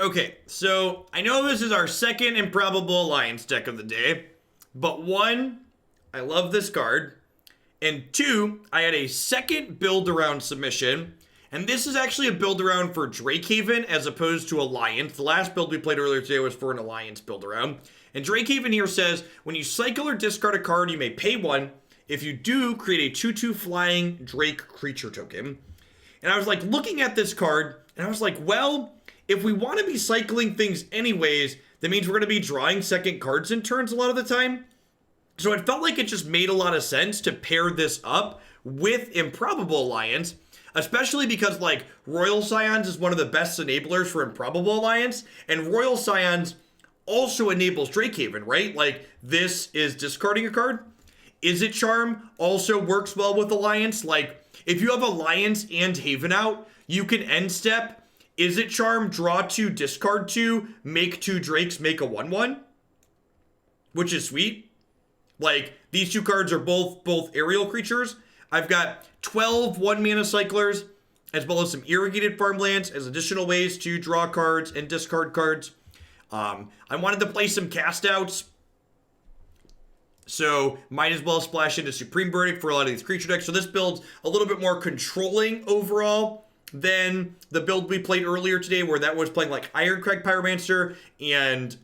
Okay, so I know this is our second Improbable Alliance deck of the day, but one, I love this card, and two, I had a second build around submission, and this is actually a build around for Drakehaven as opposed to Alliance. The last build we played earlier today was for an Alliance build around, and Drakehaven here says, when you cycle or discard a card, you may pay 1. If you do, create a 2/2 flying Drake creature token. And I was like looking at this card, and I was like, well, if we want to be cycling things anyways, that means we're going to be drawing second cards in turns a lot of the time. So it felt like it just made a lot of sense to pair this up with Improbable Alliance, especially because, like, Royal Scions is one of the best enablers for Improbable Alliance, and Royal Scions also enables Drakehaven, right? Like, this is discarding a card. Izzet Charm also works well with Alliance. Like, if you have Alliance and Haven out, you can end step Izzet Charm, draw 2, discard 2, make 2 Drakes, make a 1/1, which is sweet. Like, these two cards are both aerial creatures. I've got 12 1-mana cyclers, as well as some Irrigated Farmlands as additional ways to draw cards and discard cards. I wanted to play some cast outs, so might as well splash into Supreme Verdict for a lot of these creature decks. So this build's a little bit more controlling overall than the build we played earlier today, where that was playing like Ironcrag Pyromancer and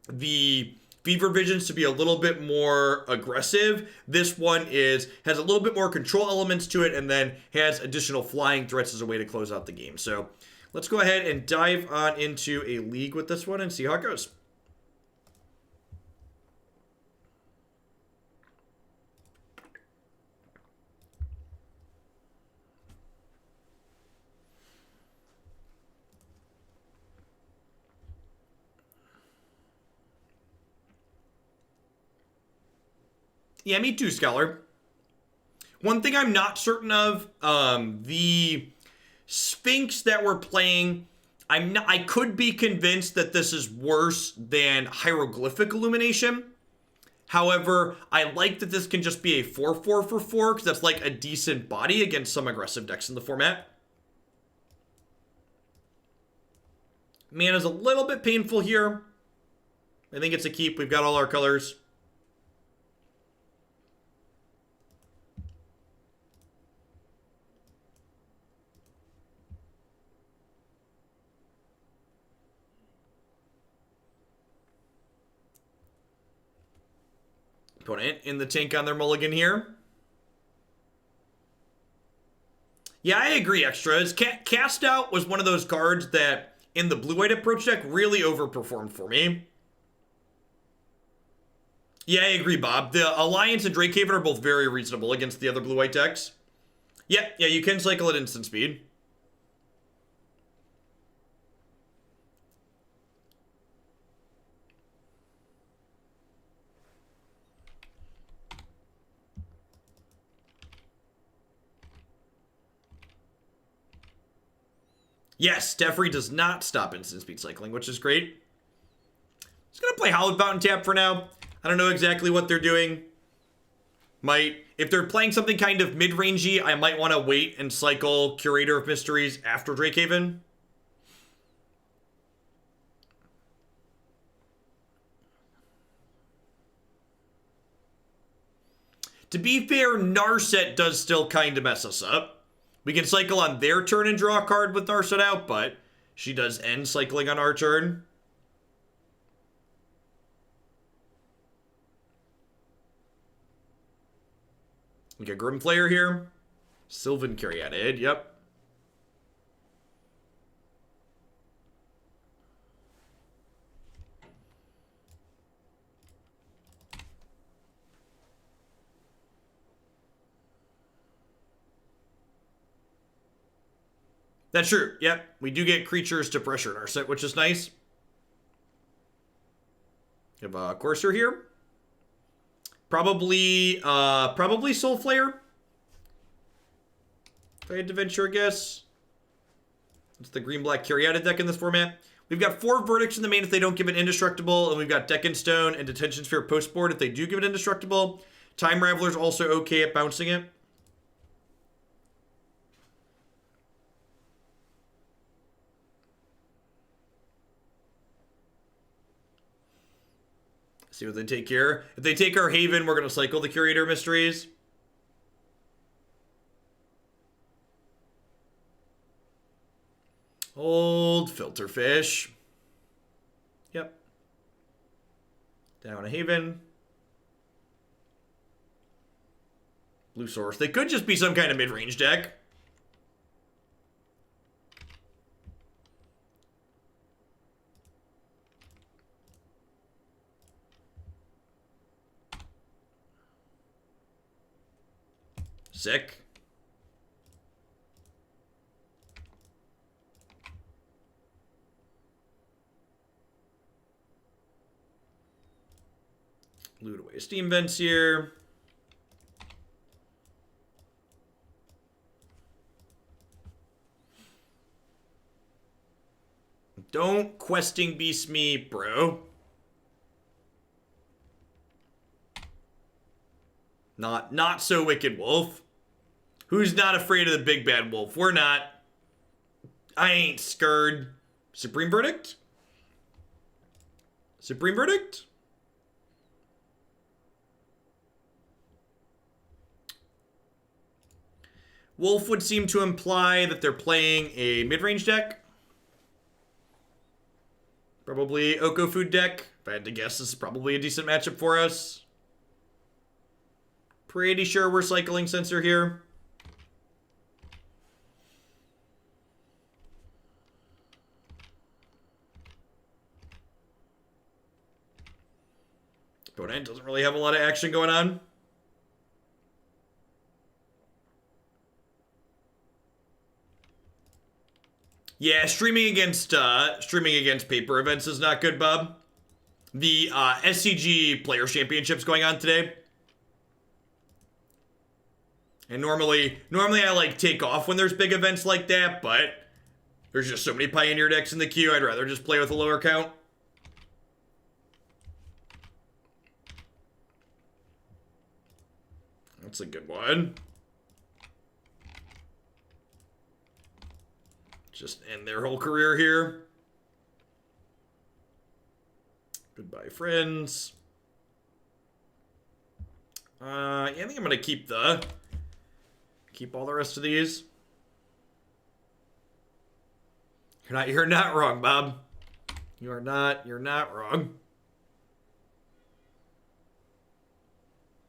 the Fever Visions to be a little bit more aggressive. This one has a little bit more control elements to it, and then has additional flying threats as a way to close out the game. So let's go ahead and dive on into a league with this one and see how it goes. Yeah, me too, Scholar. One thing I'm not certain of, the Sphinx that we're playing, I could be convinced that this is worse than Hieroglyphic Illumination. However, I like that this can just be a 4/4 for 4, because that's like a decent body against some aggressive decks in the format. Mana's a little bit painful here. I think it's a keep. We've got all our colors. Opponent in the tank on their mulligan here. Yeah, I agree, Extras. Cast Out was one of those cards that, in the blue-white approach deck, really overperformed for me. Yeah, I agree, Bob. The Alliance and Drakehaven are both very reasonable against the other blue-white decks. Yeah, you can cycle at instant speed. Yes, Teferi does not stop instant speed cycling, which is great. Just gonna play Hallowed Fountain tap for now. I don't know exactly what they're doing. If they're playing something kind of mid-rangey, I might want to wait and cycle Curator of Mysteries after Drakehaven. To be fair, Narset does still kind of mess us up. We can cycle on their turn and draw a card with Narset out, but she does end cycling on our turn. We got Grimflayer here. Sylvan Caryatid, yep. That's true. Yep. We do get creatures to pressure in our set, which is nice. We have a Courser here. Probably Soul Flare. If I had to venture a guess. It's the green-black Caryatid deck in this format. We've got 4 verdicts in the main if they don't give it indestructible, and we've got Deck and Stone and Detention Sphere post-board if they do give it indestructible. Time Raveler's also okay at bouncing it. See what they take here. If they take our Haven, we're going to cycle the Curator of Mysteries. Old Filterfish. Yep. Down a Haven. Blue Source. They could just be some kind of mid-range deck. Sick. Loot away steam vents here. Don't questing beast me, bro. Not so wicked, wolf. Who's not afraid of the big bad wolf? We're not. I ain't scared. Supreme Verdict? Supreme Verdict? Wolf would seem to imply that they're playing a mid-range deck. Probably Oko Food deck. If I had to guess, this is probably a decent matchup for us. Pretty sure we're cycling Censor here. Opponent doesn't really have a lot of action going on. Yeah, streaming against paper events is not good, Bob. The SCG Players Championships going on today. And normally I like take off when there's big events like that, but there's just so many Pioneer decks in the queue, I'd rather just play with a lower count. That's a good one. Just end their whole career here. Goodbye, friends. I think I'm gonna keep all the rest of these. You're not wrong, Bob. You're not wrong.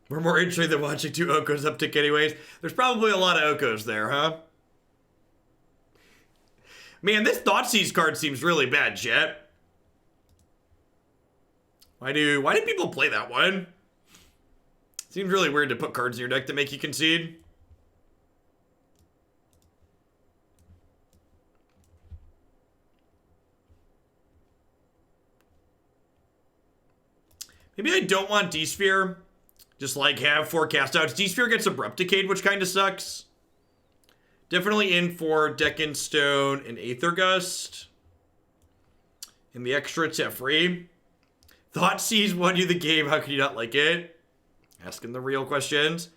We're more interested than watching two Okos uptick anyways. There's probably a lot of Okos there, huh? Man, this Thoughtseize card seems really bad, chat. Why do people play that one? Seems really weird to put cards in your deck that make you concede. Maybe I don't want D-Sphere. Just like have 4 cast outs. D-Sphere gets Abrupt Decayed, which kind of sucks. Definitely in for Deccan Stone and Aether Gust. And the extra Teferi. Thoughtseize won you the game. How can you not like it? Asking the real questions.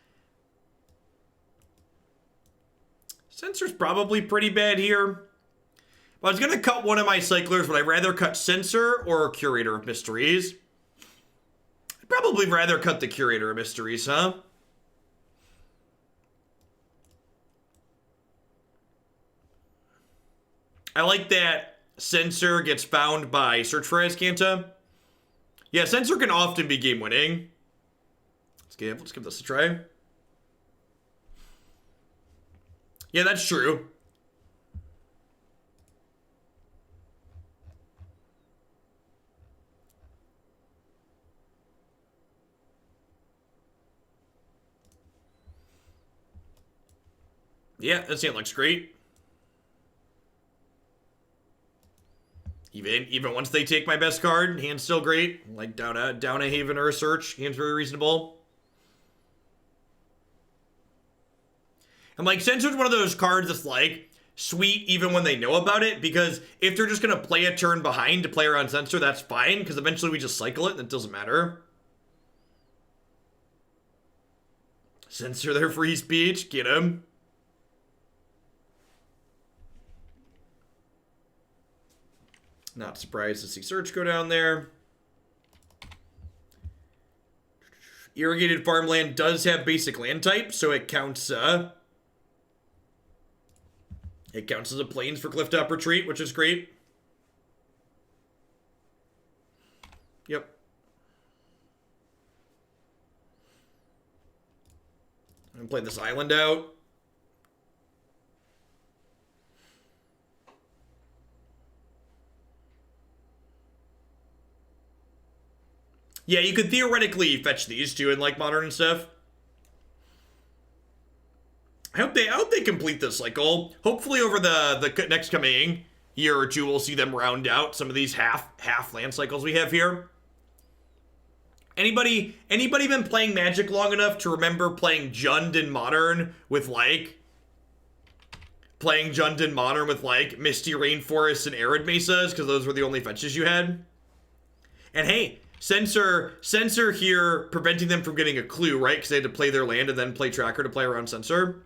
Censor's probably pretty bad here. If I was going to cut one of my cyclers, would I rather cut Censor or Curator of Mysteries? I'd probably rather cut the Curator of Mysteries, huh? I like that Censor gets found by Search for Azcanta. Yeah, Censor can often be game winning. Let's give this a try. Yeah, that's true. Yeah, this hand looks great. Even once they take my best card, hand's still great. Like down a Haven or a Search, hand's very reasonable. And like Censor's one of those cards that's like sweet even when they know about it, because if they're just gonna play a turn behind to play around Censor, that's fine, because eventually we just cycle it and it doesn't matter. Censor their free speech, get him. Not surprised to see Search go down there. Irrigated Farmland does have basic land type, so it counts as a plains for Clifftop Retreat, which is great. Yep. I'm gonna play this island out. Yeah, you could theoretically fetch these two in like Modern and stuff. I hope they complete this cycle. Hopefully over the next coming year or two, we'll see them round out some of these half land cycles we have here. Anybody been playing Magic long enough to remember playing Jund in Modern with like Misty Rainforests and Arid Mesas, because those were the only fetches you had? And hey, Censor here preventing them from getting a clue, right? Because they had to play their land and then play Tracker to play around Censor.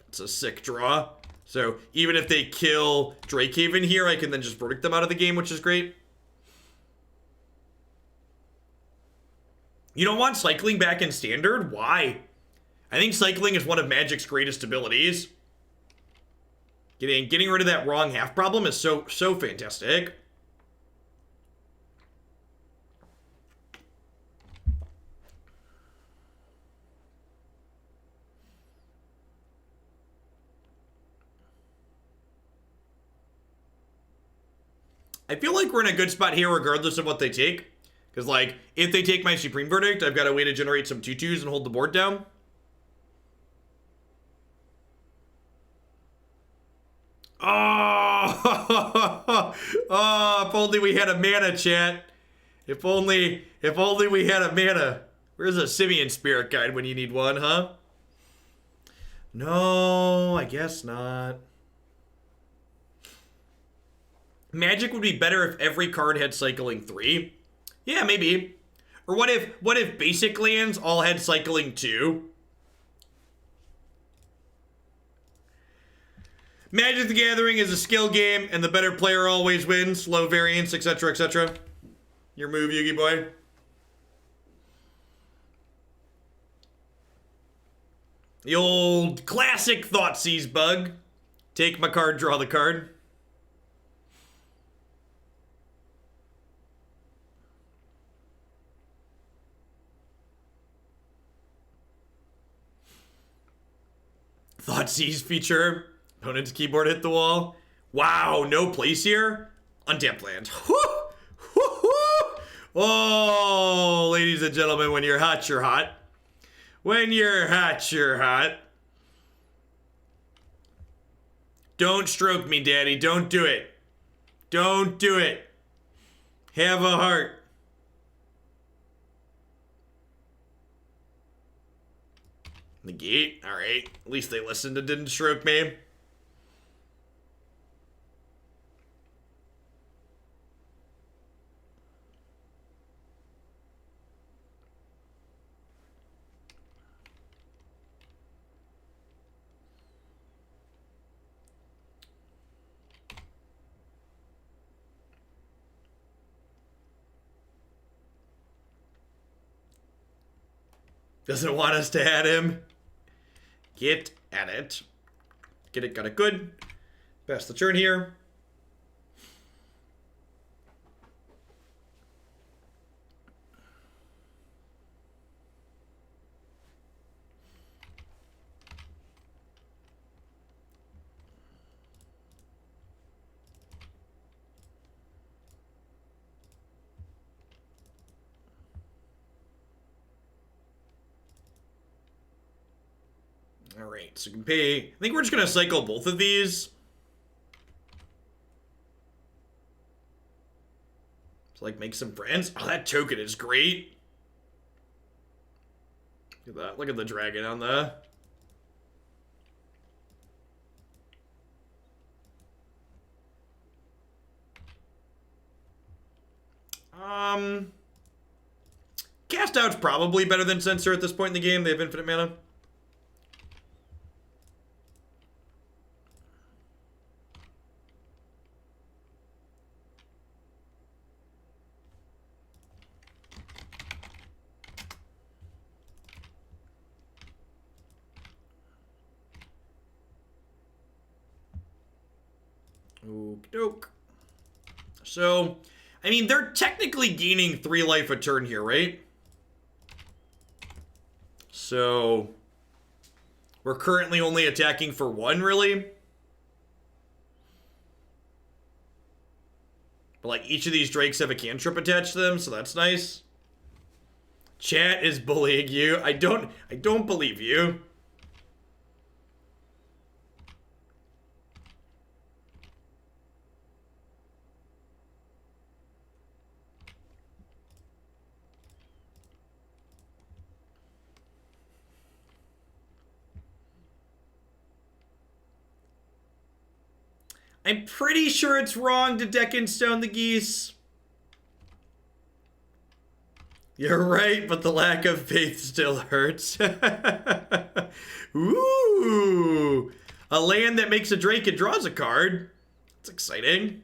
It's a sick draw. So even if they kill Drakehaven here, I can then just verdict them out of the game, which is great. You don't want cycling back in Standard? Why? I think cycling is one of Magic's greatest abilities. Getting rid of that wrong half problem is so fantastic. I feel like we're in a good spot here regardless of what they take. Because, like, if they take my Supreme Verdict, I've got a way to generate some 2/2s and hold the board down. Oh, oh, if only we had a mana, chat. If only we had a mana. Where's a Simian Spirit Guide when you need one, huh? No, I guess not. Magic would be better if every card had cycling 3. Yeah, maybe. Or what if basic lands all had cycling 2? Magic the Gathering is a skill game, and the better player always wins. Low variance, etc., etc. Your move, Yugi boy. The old classic Thoughtseize bug. Take my card, draw the card. Thoughtseize feature. Opponent's keyboard hit the wall. Wow, no place here? Untapped land. Oh, ladies and gentlemen, when you're hot, you're hot. When you're hot, you're hot. Don't stroke me, daddy. Don't do it. Don't do it. Have a heart. Negate. Alright. At least they listened and didn't stroke me. Doesn't want us to add him. Get at it. Get it, got it good. Pass the turn here. Alright, so you can pay. I think we're just gonna cycle both of these. To like make some friends. Oh, that token is great. Look at that. Look at the dragon on the. Cast Out's probably better than Censor at this point in the game. They have infinite mana. Okie doke. So, I mean, they're technically gaining 3 life a turn here, right? So, we're currently only attacking for 1, really. But, like, each of these drakes have a cantrip attached to them, so that's nice. Chat is bullying you. I don't believe you. I'm pretty sure it's wrong to deck and stone the geese. You're right, but the lack of faith still hurts. Ooh. A land that makes a drake and draws a card. That's exciting.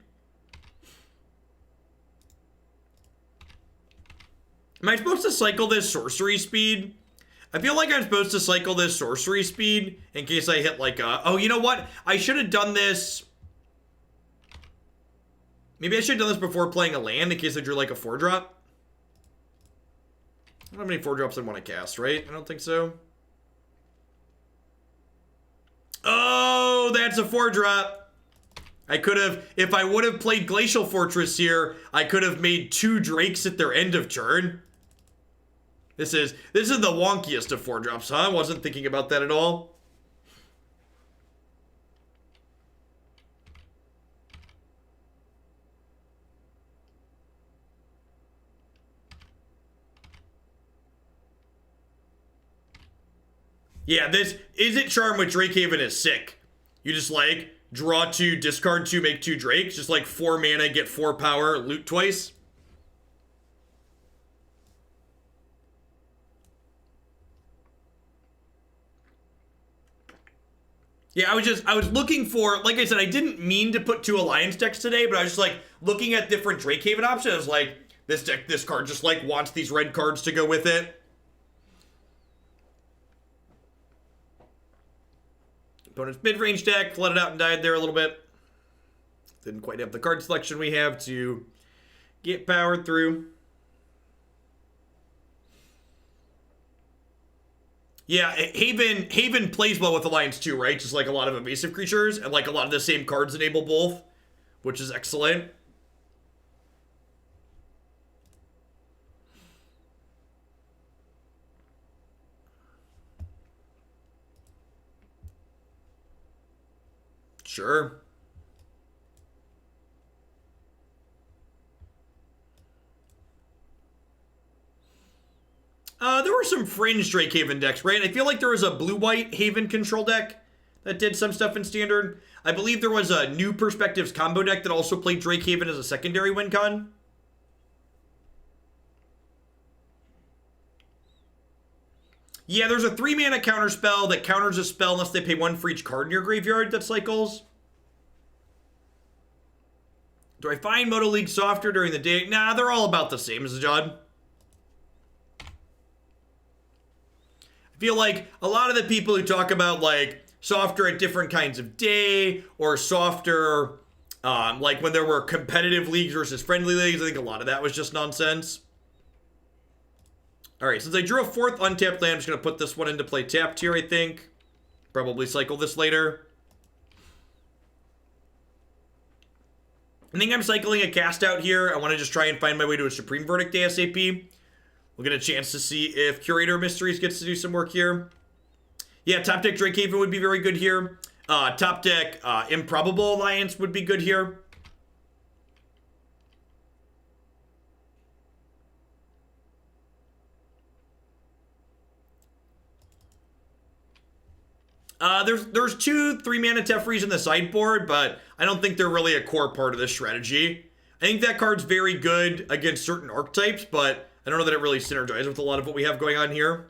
Am I supposed to cycle this sorcery speed? I feel like I'm supposed to cycle this sorcery speed in case I hit like a... Oh, you know what? I should have done this... Maybe I should have done this before playing a land in case I drew like a 4-drop. I don't have any 4-drops I want to cast, right? I don't think so. Oh, that's a 4-drop. I could have, if I would have played Glacial Fortress here, I could have made 2 drakes at their end of turn. This is the wonkiest of 4-drops, huh? I wasn't thinking about that at all. Yeah, this Izzet Charm with Drakehaven is sick. You just like draw 2, discard 2, make 2 drakes. Just like 4 mana, get 4 power, loot twice. Yeah, I was looking for, like I said, I didn't mean to put 2 Alliance decks today, but I was just like looking at different Drakehaven options. I was like, this card just like wants these red cards to go with it. Opponent's mid-range deck, flooded out and died there a little bit. Didn't quite have the card selection we have to get powered through. Yeah, Haven plays well with Alliance too, right? Just like a lot of evasive creatures, and like a lot of the same cards enable both, which is excellent. Sure. There were some fringe Drakehaven decks, right? I feel like there was a blue-white Haven control deck that did some stuff in Standard. I believe there was a New Perspectives combo deck that also played Drakehaven as a secondary win con. Yeah, there's a 3-mana counter spell that counters a spell unless they pay 1 for each card in your graveyard that cycles. Do I find Moto League softer during the day? Nah, they're all about the same as a Jod. I feel like a lot of the people who talk about like softer at different kinds of day or softer like when there were competitive leagues versus friendly leagues, I think a lot of that was just nonsense. All right, since I drew a 4th untapped land, I'm just going to put this one into play tapped here, I think. Probably cycle this later. I think I'm cycling a cast out here. I want to just try and find my way to a Supreme Verdict ASAP. We'll get a chance to see if Curator of Mysteries gets to do some work here. Yeah, top deck Drakehaven would be very good here. Top deck Improbable Alliance would be good here. There's 2 3-mana Teferis in the sideboard, but I don't think they're really a core part of this strategy. I think that card's very good against certain archetypes, but I don't know that it really synergizes with a lot of what we have going on here.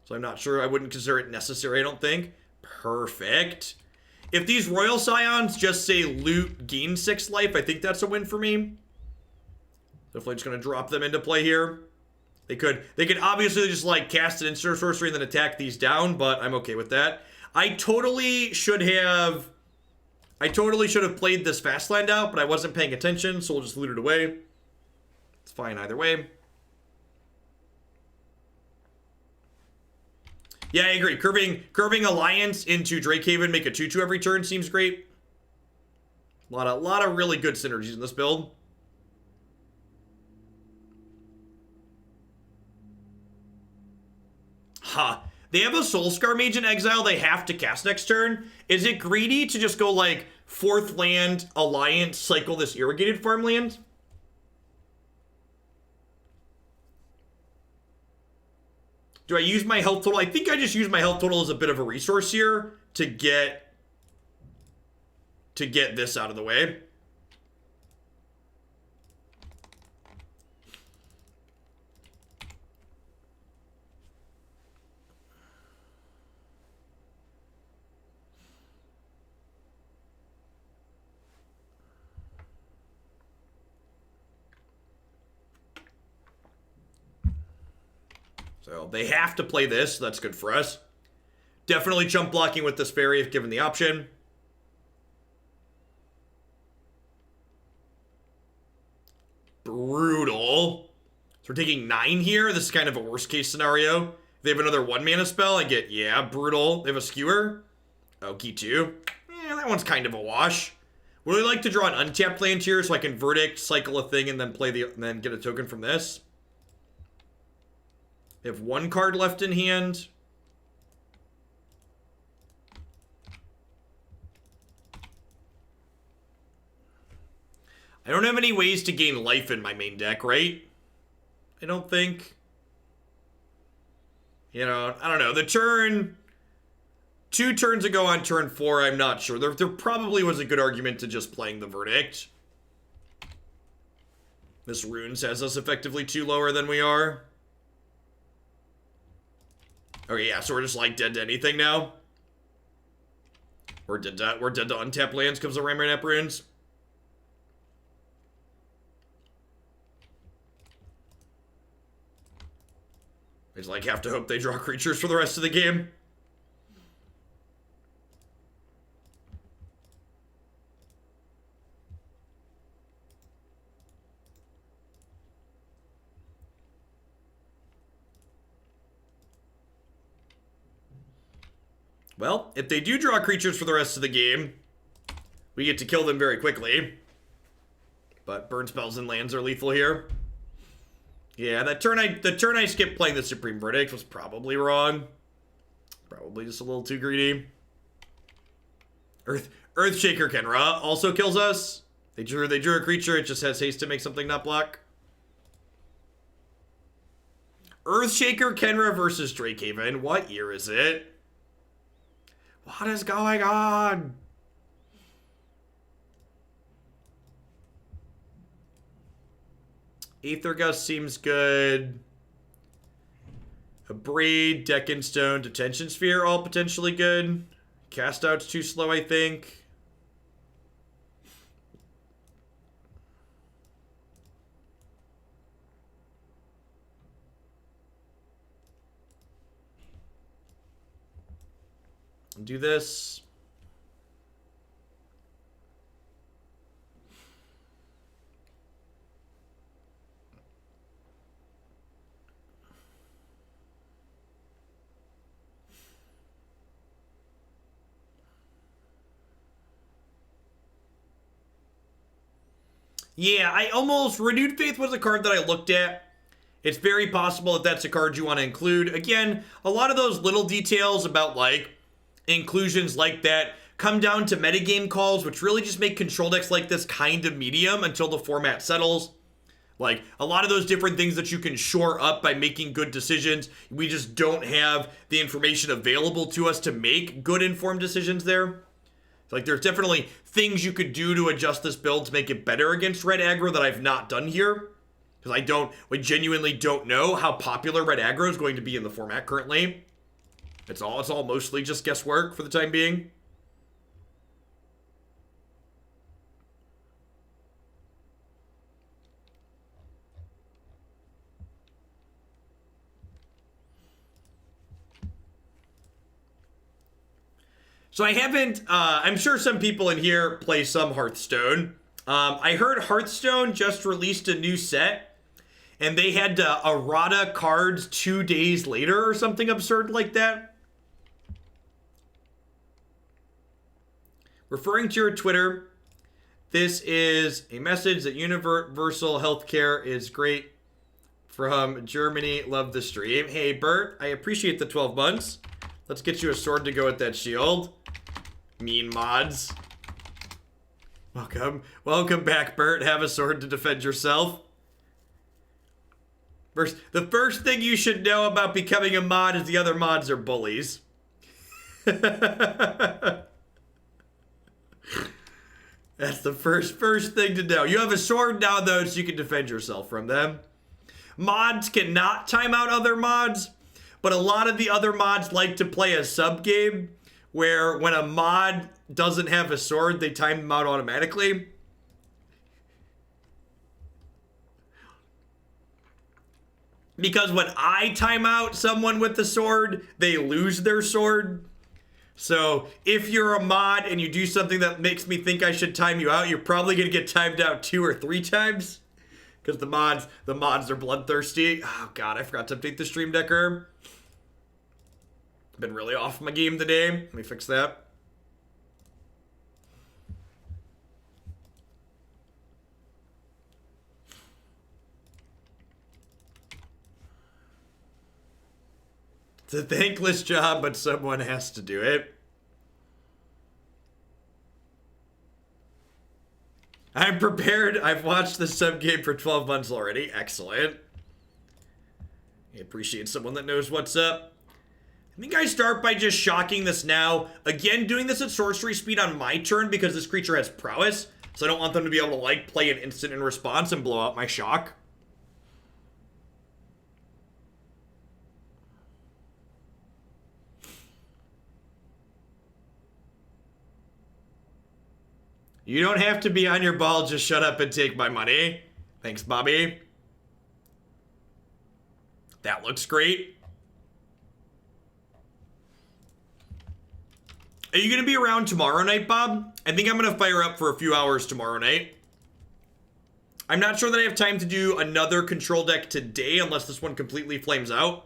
So I'm not sure. I wouldn't consider it necessary, I don't think. Perfect. If these Royal Scions just say loot, gain 6 life, I think that's a win for me. Definitely just going to drop them into play here. They could obviously just like cast an instant sorcery and then attack these down, but I'm okay with that. I totally should have I totally should have played this fast land out, but I wasn't paying attention, so we'll just loot it away. It's fine either way. Yeah, I agree. Curving Alliance into Drakehaven, make a 2/2 every turn seems great. A lot of really good synergies in this build. Huh. They have a Soulscar Mage in exile they have to cast next turn. Is it greedy to just go like 4th land, Alliance, cycle this Irrigated Farmland? Do I use my health total? I think I just use my health total as a bit of a resource here to get this out of the way. So they have to play this. So that's good for us. Definitely chump blocking with this fairy if given the option. Brutal. So we're taking 9 here. This is kind of a worst case scenario. If they have another 1 mana spell, I get, yeah, brutal. They have a skewer. Okie 2. Yeah, that one's kind of a wash. Would really like to draw an untapped land here so I can verdict, cycle a thing, and then then get a token from this. They have 1 card left in hand. I don't have any ways to gain life in my main deck, right? I don't think. You know, I don't know. The turn... 2 turns ago on turn 4, I'm not sure. There probably was a good argument to just playing the verdict. This runes has us effectively 2 lower than we are. Okay, yeah, so we're just like dead to anything now. We're dead to untap lands comes the Rammernap runes. I just like have to hope they draw creatures for the rest of the game. Well, if they do draw creatures for the rest of the game, we get to kill them very quickly. But burn spells and lands are lethal here. Yeah, the turn I skipped playing the Supreme Verdict was probably wrong. Probably just a little too greedy. Earthshaker Kenra also kills us. They drew a creature, it just has haste to make something not block. Earthshaker Kenra versus Drakehaven. What year is it? What is going on? Aether Gust seems good. Abrade, Deck Stone, Detention Sphere, all potentially good. Cast Out's too slow, I think. Do this. Yeah, I almost... Renewed Faith was a card that I looked at. It's very possible that that's a card you want to include. Again, a lot of those little details about, like, inclusions like that come down to metagame calls, which really just make control decks like this kind of medium until the format settles. Like, a lot of those different things that you can shore up by making good decisions, we just don't have the information available to us to make good informed decisions there. Like, there's definitely things you could do to adjust this build to make it better against red aggro that I've not done here. Because we genuinely don't know how popular red aggro is going to be in the format currently. It's all mostly just guesswork for the time being. So I haven't, I'm sure some people in here play some Hearthstone. I heard Hearthstone just released a new set, and they had errata cards 2 days later or something absurd like that. Referring to your Twitter, this is a message that universal healthcare is great from Germany. Love the stream. Hey, Bert, I appreciate the 12 months. Let's get you a sword to go with that shield. Mean mods. Welcome. Welcome back, Bert. Have a sword to defend yourself. The first thing you should know about becoming a mod is the other mods are bullies. That's the first thing to know. You have a sword now, though, so you can defend yourself from them. Mods cannot time out other mods, but a lot of the other mods like to play a sub-game where when a mod doesn't have a sword, they time them out automatically. Because when I time out someone with the sword, they lose their sword. So if you're a mod and you do something that makes me think I should time you out, you're probably going to get timed out 2 or 3 times. Because the mods are bloodthirsty. Oh god, I forgot to update the stream decker. Been really off my game today. Let me fix that. It's a thankless job, but someone has to do it. I'm prepared. I've watched the sub-game for 12 months already. Excellent. I appreciate someone that knows what's up. I think I start by just shocking this now. Again, doing this at sorcery speed on my turn because this creature has prowess. So I don't want them to be able to, like, play an instant in response and blow out my shock. You don't have to be on your ball, just shut up and take my money. Thanks, Bobby. That looks great. Are you going to be around tomorrow night, Bob? I think I'm going to fire up for a few hours tomorrow night. I'm not sure that I have time to do another control deck today unless this one completely flames out.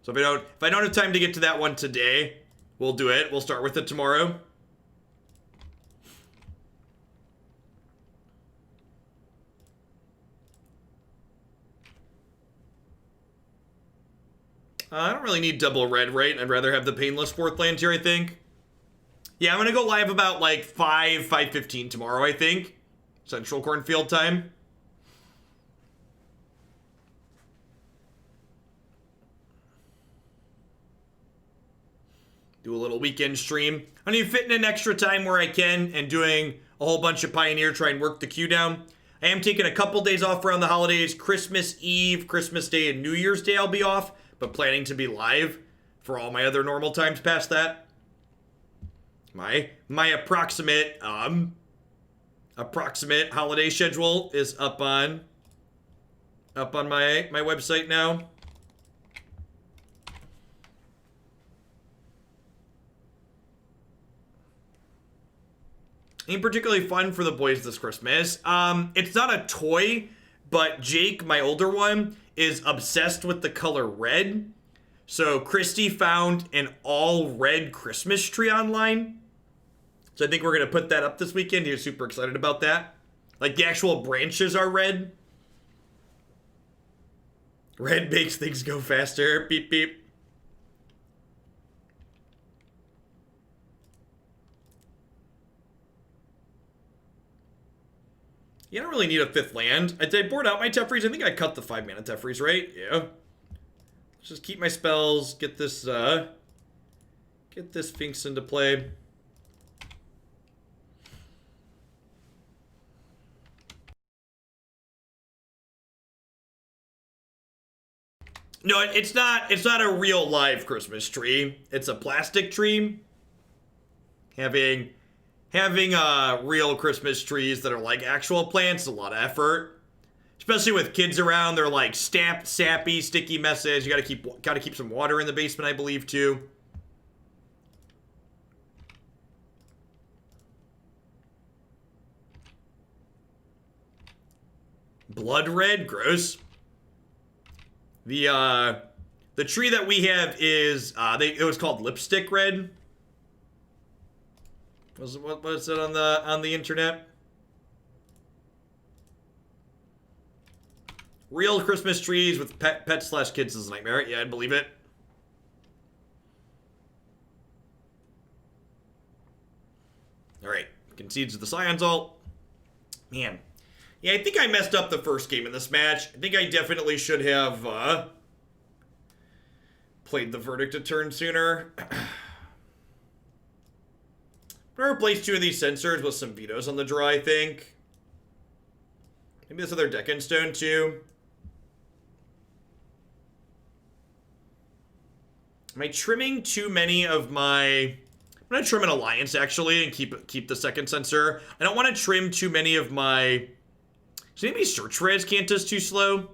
So if I don't have time to get to that one today, we'll do it. We'll start with it tomorrow. I don't really need double red, right? I'd rather have the Painless 4th land here, I think. Yeah, I'm going to go live about like 5:15 tomorrow, I think. Central Cornfield time. Do a little weekend stream. I need to fit in an extra time where I can and doing a whole bunch of Pioneer, try and work the queue down. I am taking a couple days off around the holidays. Christmas Eve, Christmas Day, and New Year's Day I'll be off, but planning to be live for all my other normal times past that. My approximate holiday schedule is up on my website now. Ain't particularly fun for the boys this Christmas. It's not a toy, but Jake, my older one, is obsessed with the color red. So Christy found an all red Christmas tree online. So I think we're going to put that up this weekend. He's super excited about that. Like, the actual branches are red. Red makes things go faster. Beep, beep. You don't really need a 5th land. Did I board out my Teferis? I think I cut the 5-mana Teferis, right? Yeah. Let's just keep my spells. Get this Sphinx into play. No, it's not a real live Christmas tree. It's a plastic tree. Having real Christmas trees that are like actual plants is a lot of effort. Especially with kids around, they're like sappy, sticky messes. You gotta keep some water in the basement, I believe, too. Blood red, gross. The tree that we have is it was called lipstick red. What is it on the internet? Real Christmas trees with pet/kids is a nightmare. Yeah, I'd believe it. All right, concedes to the Scions ult. Man, yeah, I think I messed up the first game in this match. I think I definitely should have played the Verdict a turn sooner. I'm gonna replace 2 of these Censors with some Vetos on the draw, I think. Maybe this other Deck Stone too. Am I trimming too many of my... I'm gonna trim an Alliance actually and keep the second Censor. I don't want to trim too many of my... So maybe Search for Azcanta's too slow.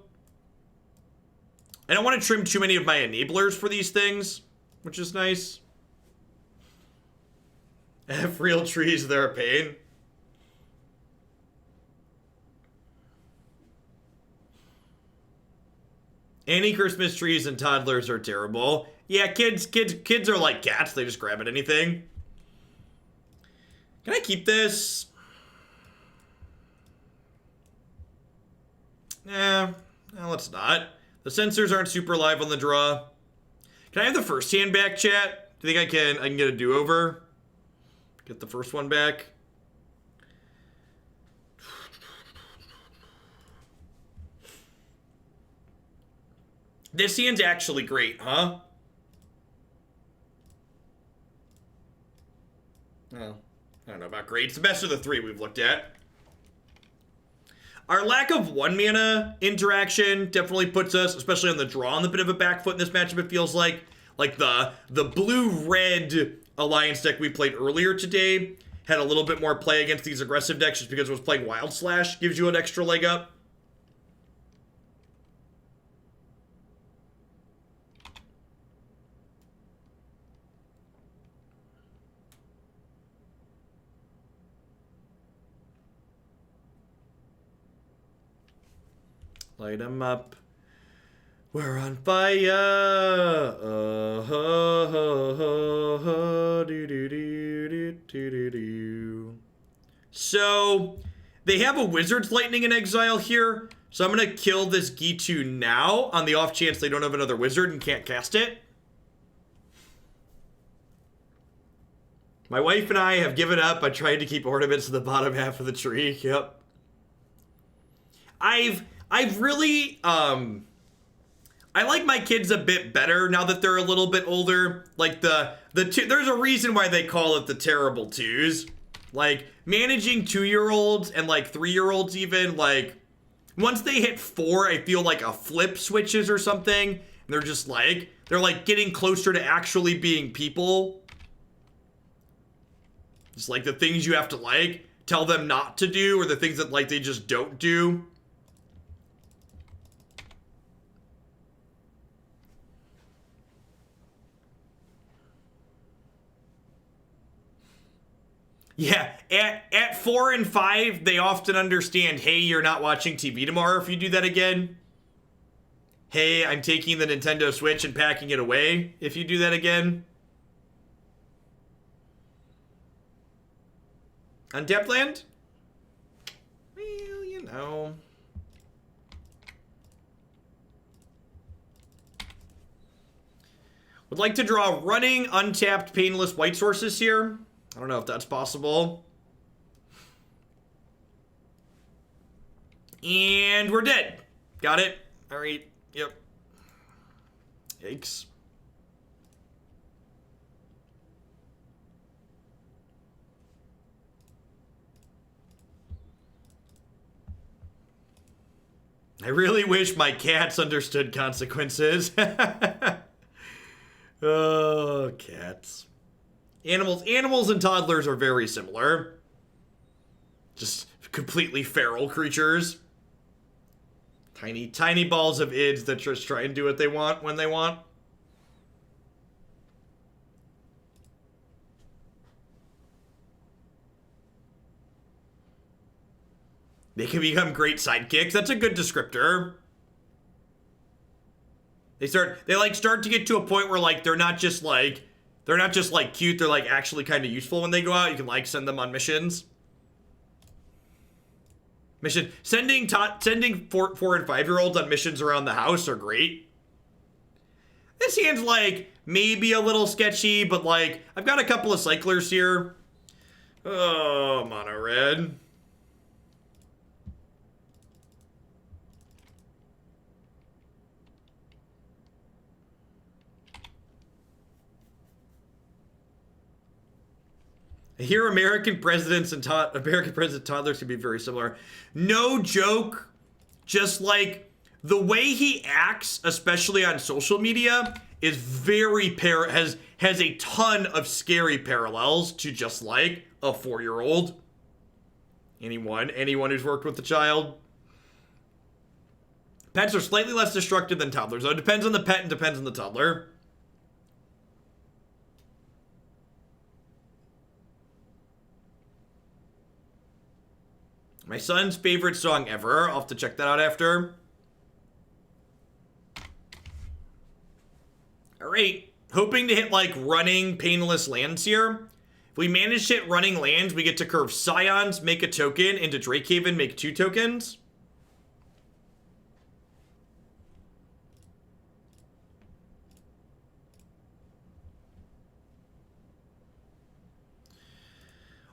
I don't want to trim too many of my enablers for these things, which is nice. F real trees, they're a pain. Any Christmas trees and toddlers are terrible. Yeah, kids are like cats. They just grab at anything. Can I keep this? Nah, no, let's not. The Censors aren't super live on the draw. Can I have the first hand back, chat? Do you think I can get a do-over? Get the first one back. This hand's actually great, huh? Well, I don't know about great. It's the best of the 3 we've looked at. Our lack of 1 mana interaction definitely puts us, especially on the draw, on the bit of a back foot in this matchup, it feels like. Like the blue-red Alliance deck we played earlier today had a little bit more play against these aggressive decks just because it was playing Wild Slash. Gives you an extra leg up. Light 'em up. We're on fire. So, they have a Wizard's Lightning in exile here. So I'm going to kill this Gitu now on the off chance they don't have another wizard and can't cast it. My wife and I have given up. I tried to keep ornaments in the bottom half of the tree. Yep. I've really, I like my kids a bit better now that they're a little bit older. Like there's a reason why they call it the terrible twos. Like managing 2-year-olds and like 3-year-olds even, like once they hit 4, I feel like a flip switches or something. And they're just like, they're like getting closer to actually being people. It's like the things you have to like tell them not to do, or the things that like they just don't do. Yeah, at 4 and 5, they often understand, hey, you're not watching TV tomorrow if you do that again. Hey, I'm taking the Nintendo Switch and packing it away if you do that again. Untapped land? Well, you know. Would like to draw running, untapped, painless white sources here. I don't know if that's possible. And we're dead. Got it. All right. Yep. Yikes. I really wish my cats understood consequences. Oh, cats. Animals and toddlers are very similar. Just completely feral creatures. Tiny balls of ids that just try and do what they want when they want. They can become great sidekicks. That's a good descriptor. They like start to get to a point where like they're not just like cute, they're like actually kind of useful when they go out. You can like send them on missions. Sending 4 and 5-year-olds on missions around the house are great. This hand's like maybe a little sketchy, but like I've got a couple of cyclers here. Oh, mono red. I hear American presidents and toddlers can be very similar. No joke. Just like the way he acts, especially on social media, is very has a ton of scary parallels to just like a 4-year-old. Anyone who's worked with a child. Pets are slightly less destructive than toddlers, though. It depends on the pet and depends on the toddler. My son's favorite song ever. I'll have to check that out after. Alright. Hoping to hit like running painless lands here. If we manage to hit running lands, we get to curve Scions, make a token, into Drakehaven, make 2 tokens.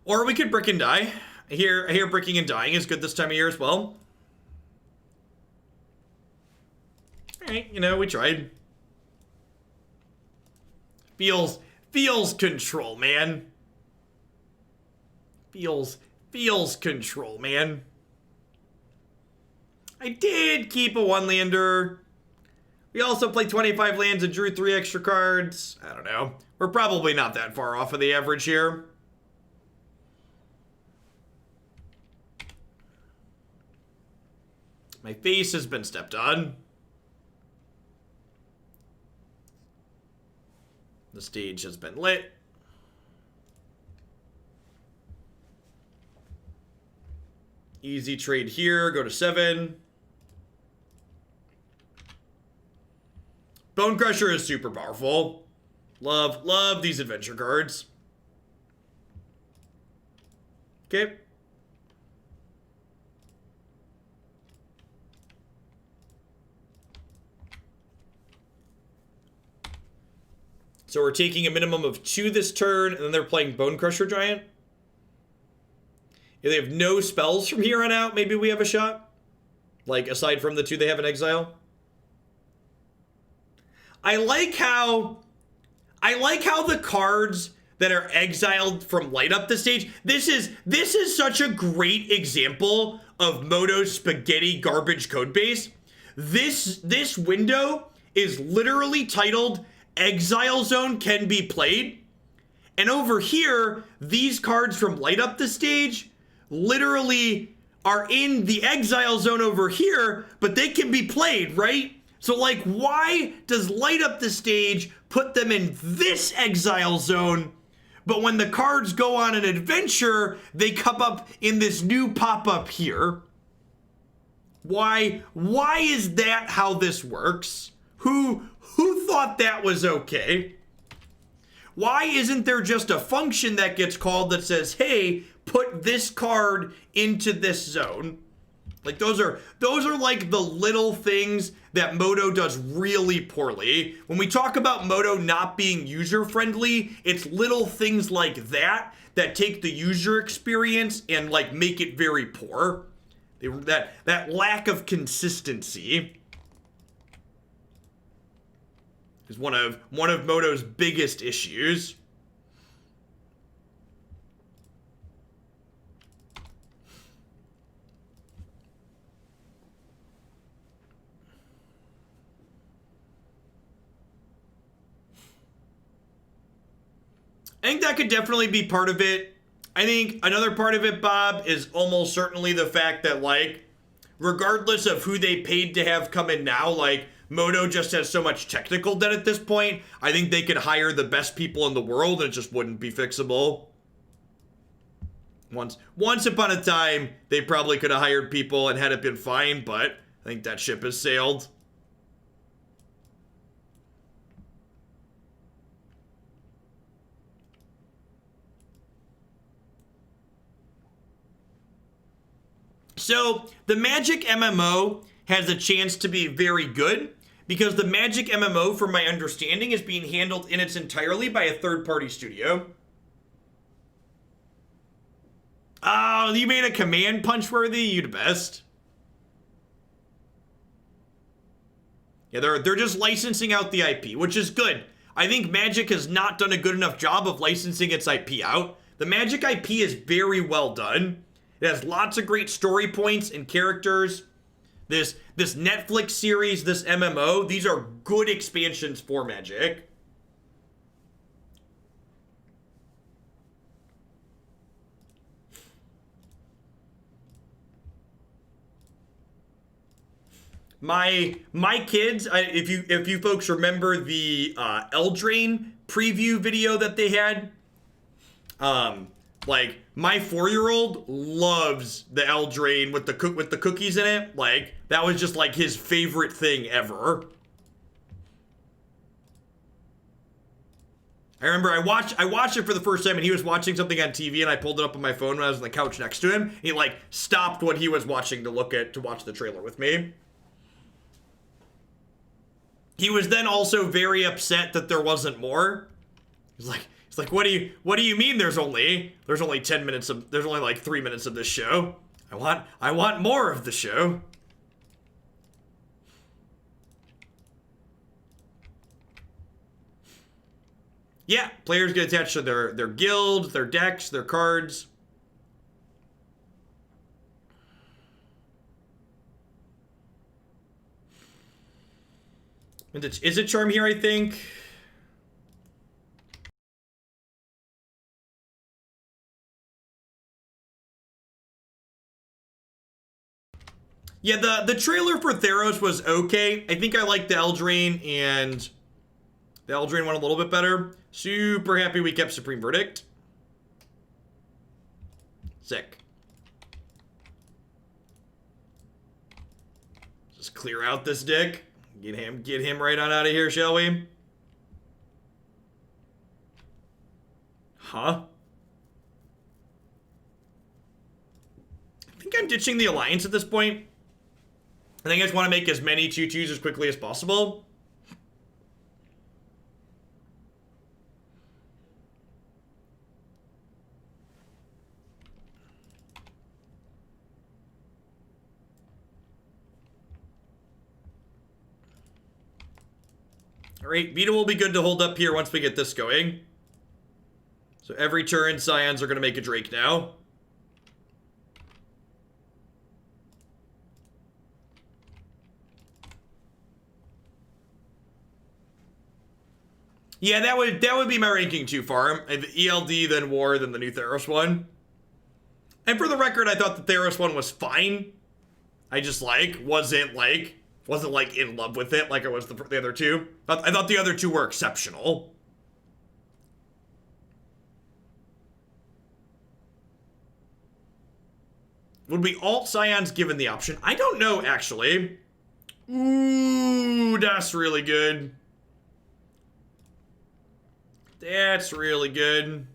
Or we could brick and die. I hear bricking and dying is good this time of year as well. Alright, you know, we tried. Feels control, man. Feels control, man. I did keep a 1-lander. We also played 25 lands and drew 3 extra cards. I don't know. We're probably not that far off of the average here. My face has been stepped on. The stage has been lit. Easy trade here. Go to 7. Bone Crusher is super powerful. Love these adventure cards. Okay. So we're taking a minimum of 2 this turn, and then they're playing Bone Crusher Giant. If they have no spells from here on out, maybe we have a shot. Like, aside from the 2 they have in exile. I like how the cards that are exiled from light up the stage. This is such a great example of Moto's spaghetti garbage code base. This window is literally titled Exile Zone can be played. And over here, these cards from light up the stage literally are in the exile zone over here, but they can be played, right? So like, why does light up the stage put them in this exile zone, but when the cards go on an adventure, they come up in this new pop-up here? Why is that how this works? Who thought that was okay? Why isn't there just a function that gets called that says, hey, put this card into this zone? Like, those are like the little things that Moto does really poorly. When we talk about Moto not being user-friendly, it's little things like that that take the user experience and like make it very poor. That lack of consistency is one of Moto's biggest issues. I think that could definitely be part of it. I think another part of it, Bob, is almost certainly the fact that, like, regardless of who they paid to have come in now, like, Moto just has so much technical debt at this point. I think they could hire the best people in the world and it just wouldn't be fixable. Once upon a time, they probably could have hired people and had it been fine, but I think that ship has sailed. So, the Magic MMO has a chance to be very good because the Magic MMO, from my understanding, is being handled in its entirety by a third-party studio. Oh, you made a command punch-worthy? You the best. Yeah, they're just licensing out the IP, which is good. I think Magic has not done a good enough job of licensing its IP out. The Magic IP is very well done. It has lots of great story points and characters. This Netflix series, this MMO, these are good expansions for Magic. My kids, if you folks remember the Eldraine preview video that they had, like my 4-year-old loves the Eldraine with the cookies in it. Like that was just like his favorite thing ever. I remember I watched it for the first time and he was watching something on TV and I pulled it up on my phone when I was on the couch next to him. He like stopped what he was watching to watch the trailer with me. He was then also very upset that there wasn't more. He's like, what do you mean there's only 10 minutes of, there's only like 3 minutes of this show? I want more of the show. Yeah, players get attached to their guild, their decks, their cards. And it's Izzet Charm here, I think. Yeah, the trailer for Theros was okay. I think I liked the Eldraine and the Eldraine one a little bit better. Super happy we kept Supreme Verdict. Sick. Just clear out this dick. Get him right on out of here, shall we? Huh? I think I'm ditching the Alliance at this point. I think I just want to make as many 2/2s as quickly as possible. Alright, Veto will be good to hold up here once we get this going. So every turn, Scions are going to make a Drake now. Yeah, that would be my ranking 2 farm. The ELD, then War, then the new Theros one. And for the record, I thought the Theros one was fine. I just wasn't in love with it like I was the other two. I thought the other two were exceptional. Would we alt Scions given the option? I don't know, actually. Ooh, that's really good. That's really good.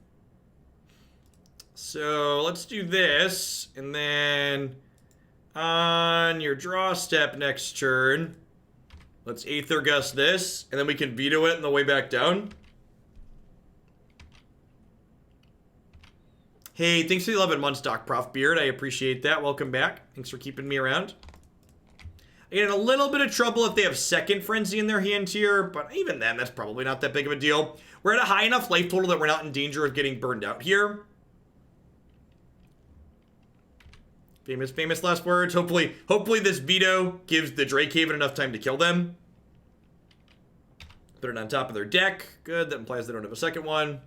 So let's do this, and then on your draw step next turn, let's Aether Gust this, and then we can veto it on the way back down. Hey, thanks for the 11 months, Doc Prof Beard. I appreciate that. Welcome back. Thanks for keeping me around. I get in a little bit of trouble if they have Second Frenzy in their hand here, but even then, that's probably not that big of a deal. We're at a high enough life total that we're not in danger of getting burned out here. Famous last words. Hopefully this Veto gives the Drakehaven enough time to kill them. Put it on top of their deck. Good, that implies they don't have a second one.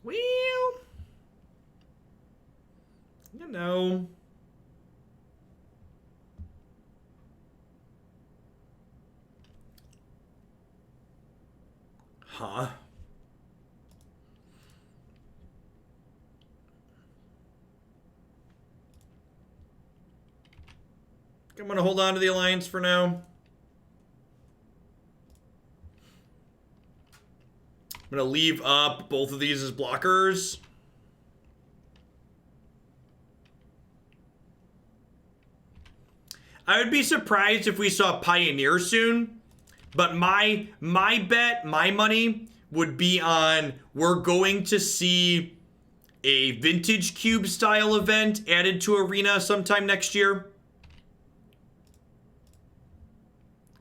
Well, you know. Huh? I'm gonna hold on to the Alliance for now. I'm gonna leave up both of these as blockers. I would be surprised if we saw Pioneer soon, but my bet, my money would be on we're going to see a Vintage Cube style event added to Arena sometime next year.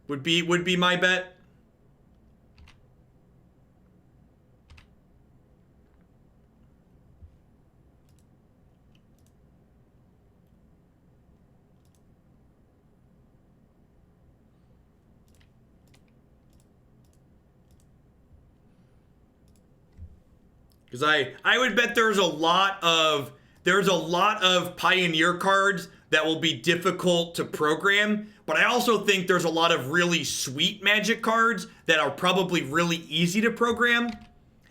Would be my bet. Because I would bet there's a lot of Pioneer cards that will be difficult to program, but I also think there's a lot of really sweet Magic cards that are probably really easy to program.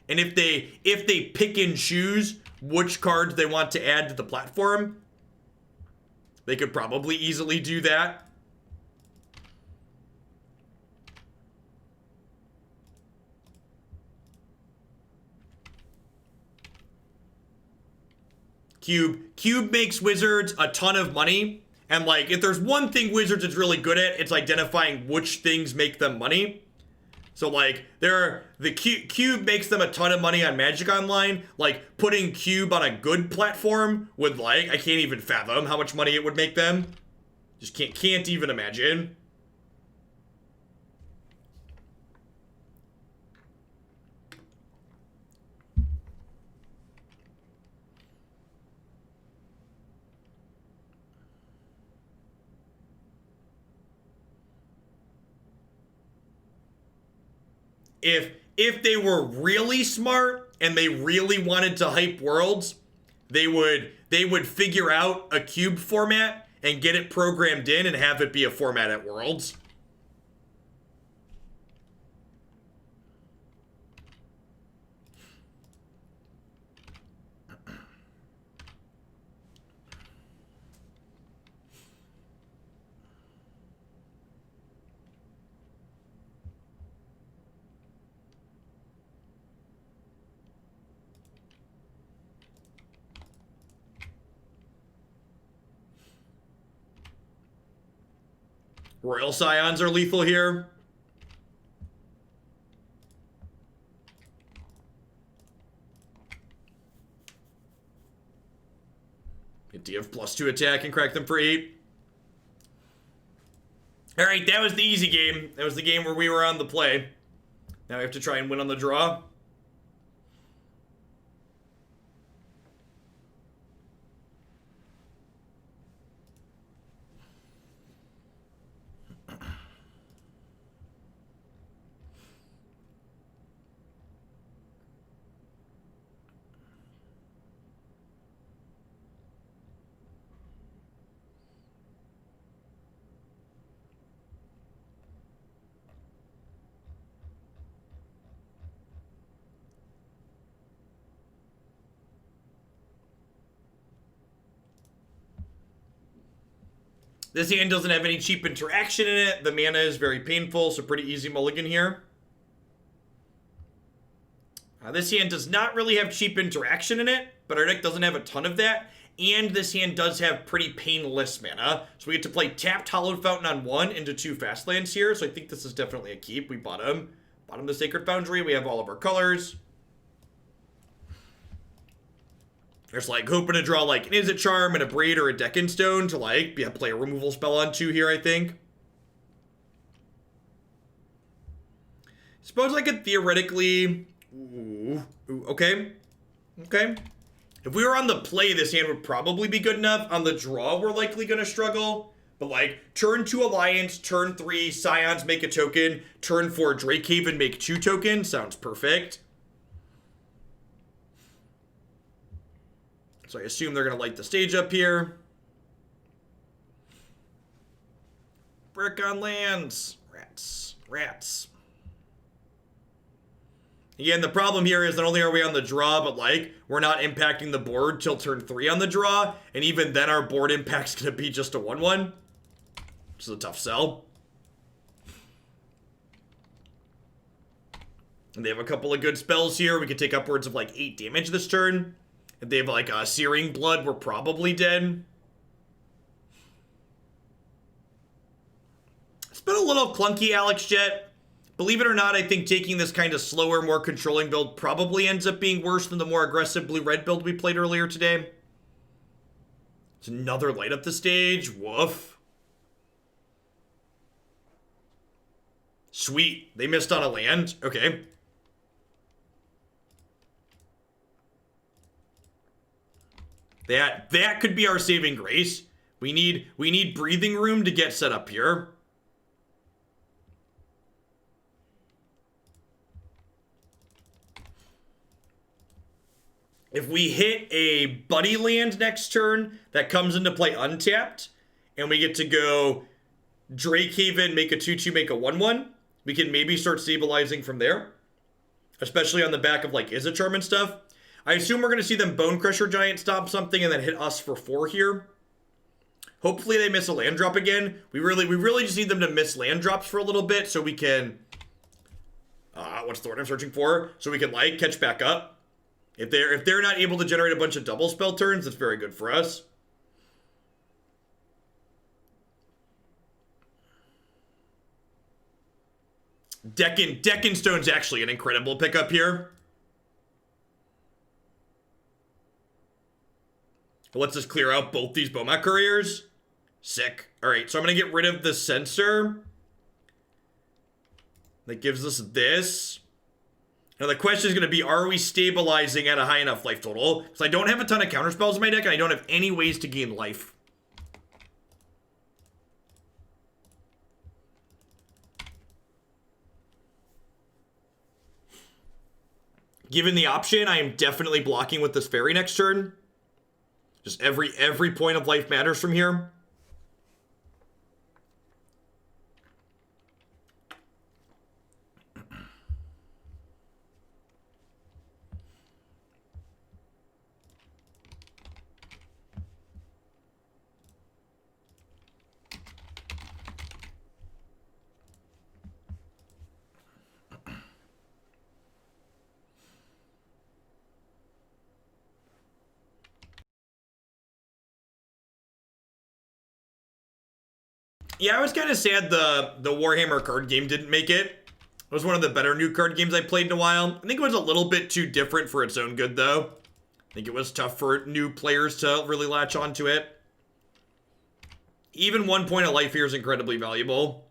And if they pick and choose which cards they want to add to the platform, they could probably easily do that. Cube makes Wizards a ton of money. And like, if there's one thing Wizards is really good at, it's identifying which things make them money. So like, the Cube makes them a ton of money on Magic Online. Like, putting Cube on a good platform would, like, I can't even fathom how much money it would make them. Just can't even imagine. If they were really smart and they really wanted to hype Worlds, they would figure out a Cube format and get it programmed in and have it be a format at Worlds. Royal Scions are lethal here. Do you have +2 attack and crack them for 8? Alright, that was the easy game. That was the game where we were on the play. Now we have to try and win on the draw. This hand doesn't have any cheap interaction in it. The mana is very painful, so pretty easy mulligan here. This hand does not really have cheap interaction in it, but our deck doesn't have a ton of that. And this hand does have pretty painless mana. So we get to play tapped Hallowed Fountain on 1 into 2 fast lands here. So I think this is definitely a keep. We bottom the Sacred Foundry. We have all of our colors. There's like hoping to draw like an Izzet Charm and a Abrade or a Detention Stone to like play a removal spell on 2 here, I think. Suppose I could theoretically... Ooh, okay. Okay. If we were on the play, this hand would probably be good enough. On the draw, we're likely going to struggle. But like, turn 2 Alliance, turn 3 Scions make a token, turn 4 Drakehaven make 2 tokens. Sounds perfect. So I assume they're going to light the stage up here. Brick on lands. Rats. Rats. Again, the problem here is not only are we on the draw, but like, we're not impacting the board till turn 3 on the draw, and even then our board impact's gonna be just a 1/1. Which is a tough sell. And they have a couple of good spells here. We could take upwards of like 8 damage this turn. If they have like a Searing Blood, we're probably dead. It's been a little clunky, Alex Jet. Believe it or not, I think taking this kind of slower, more controlling build probably ends up being worse than the more aggressive blue-red build we played earlier today. It's another light up the stage. Woof. Sweet. They missed on a land. Okay. That could be our saving grace. We need breathing room to get set up here. If we hit a buddy land next turn that comes into play untapped, and we get to go Drakehaven, make a 2/2, make a 1/1, we can maybe start stabilizing from there. Especially on the back of like Izzet Charm and stuff. I assume we're going to see them Bone Crusher Giant stomp something and then hit us for 4 here. Hopefully they miss a land drop again. We really just need them to miss land drops for a little bit so we can... what's the word I'm searching for? So we can like catch back up. If they're not able to generate a bunch of double spell turns, that's very good for us. Deccan Stone's actually an incredible pickup here. Let's just clear out both these Bomat Couriers. Sick. Alright, so I'm going to get rid of the Censor. That gives us this. Now the question is going to be, are we stabilizing at a high enough life total? Because I don't have a ton of counterspells in my deck, and I don't have any ways to gain life. Given the option, I am definitely blocking with this fairy next turn. Just every point of life matters from here. Yeah, I was kind of sad the Warhammer card game didn't make it. It was one of the better new card games I played in a while. I think it was a little bit too different for its own good, though. I think it was tough for new players to really latch onto it. Even 1 point of life here is incredibly valuable.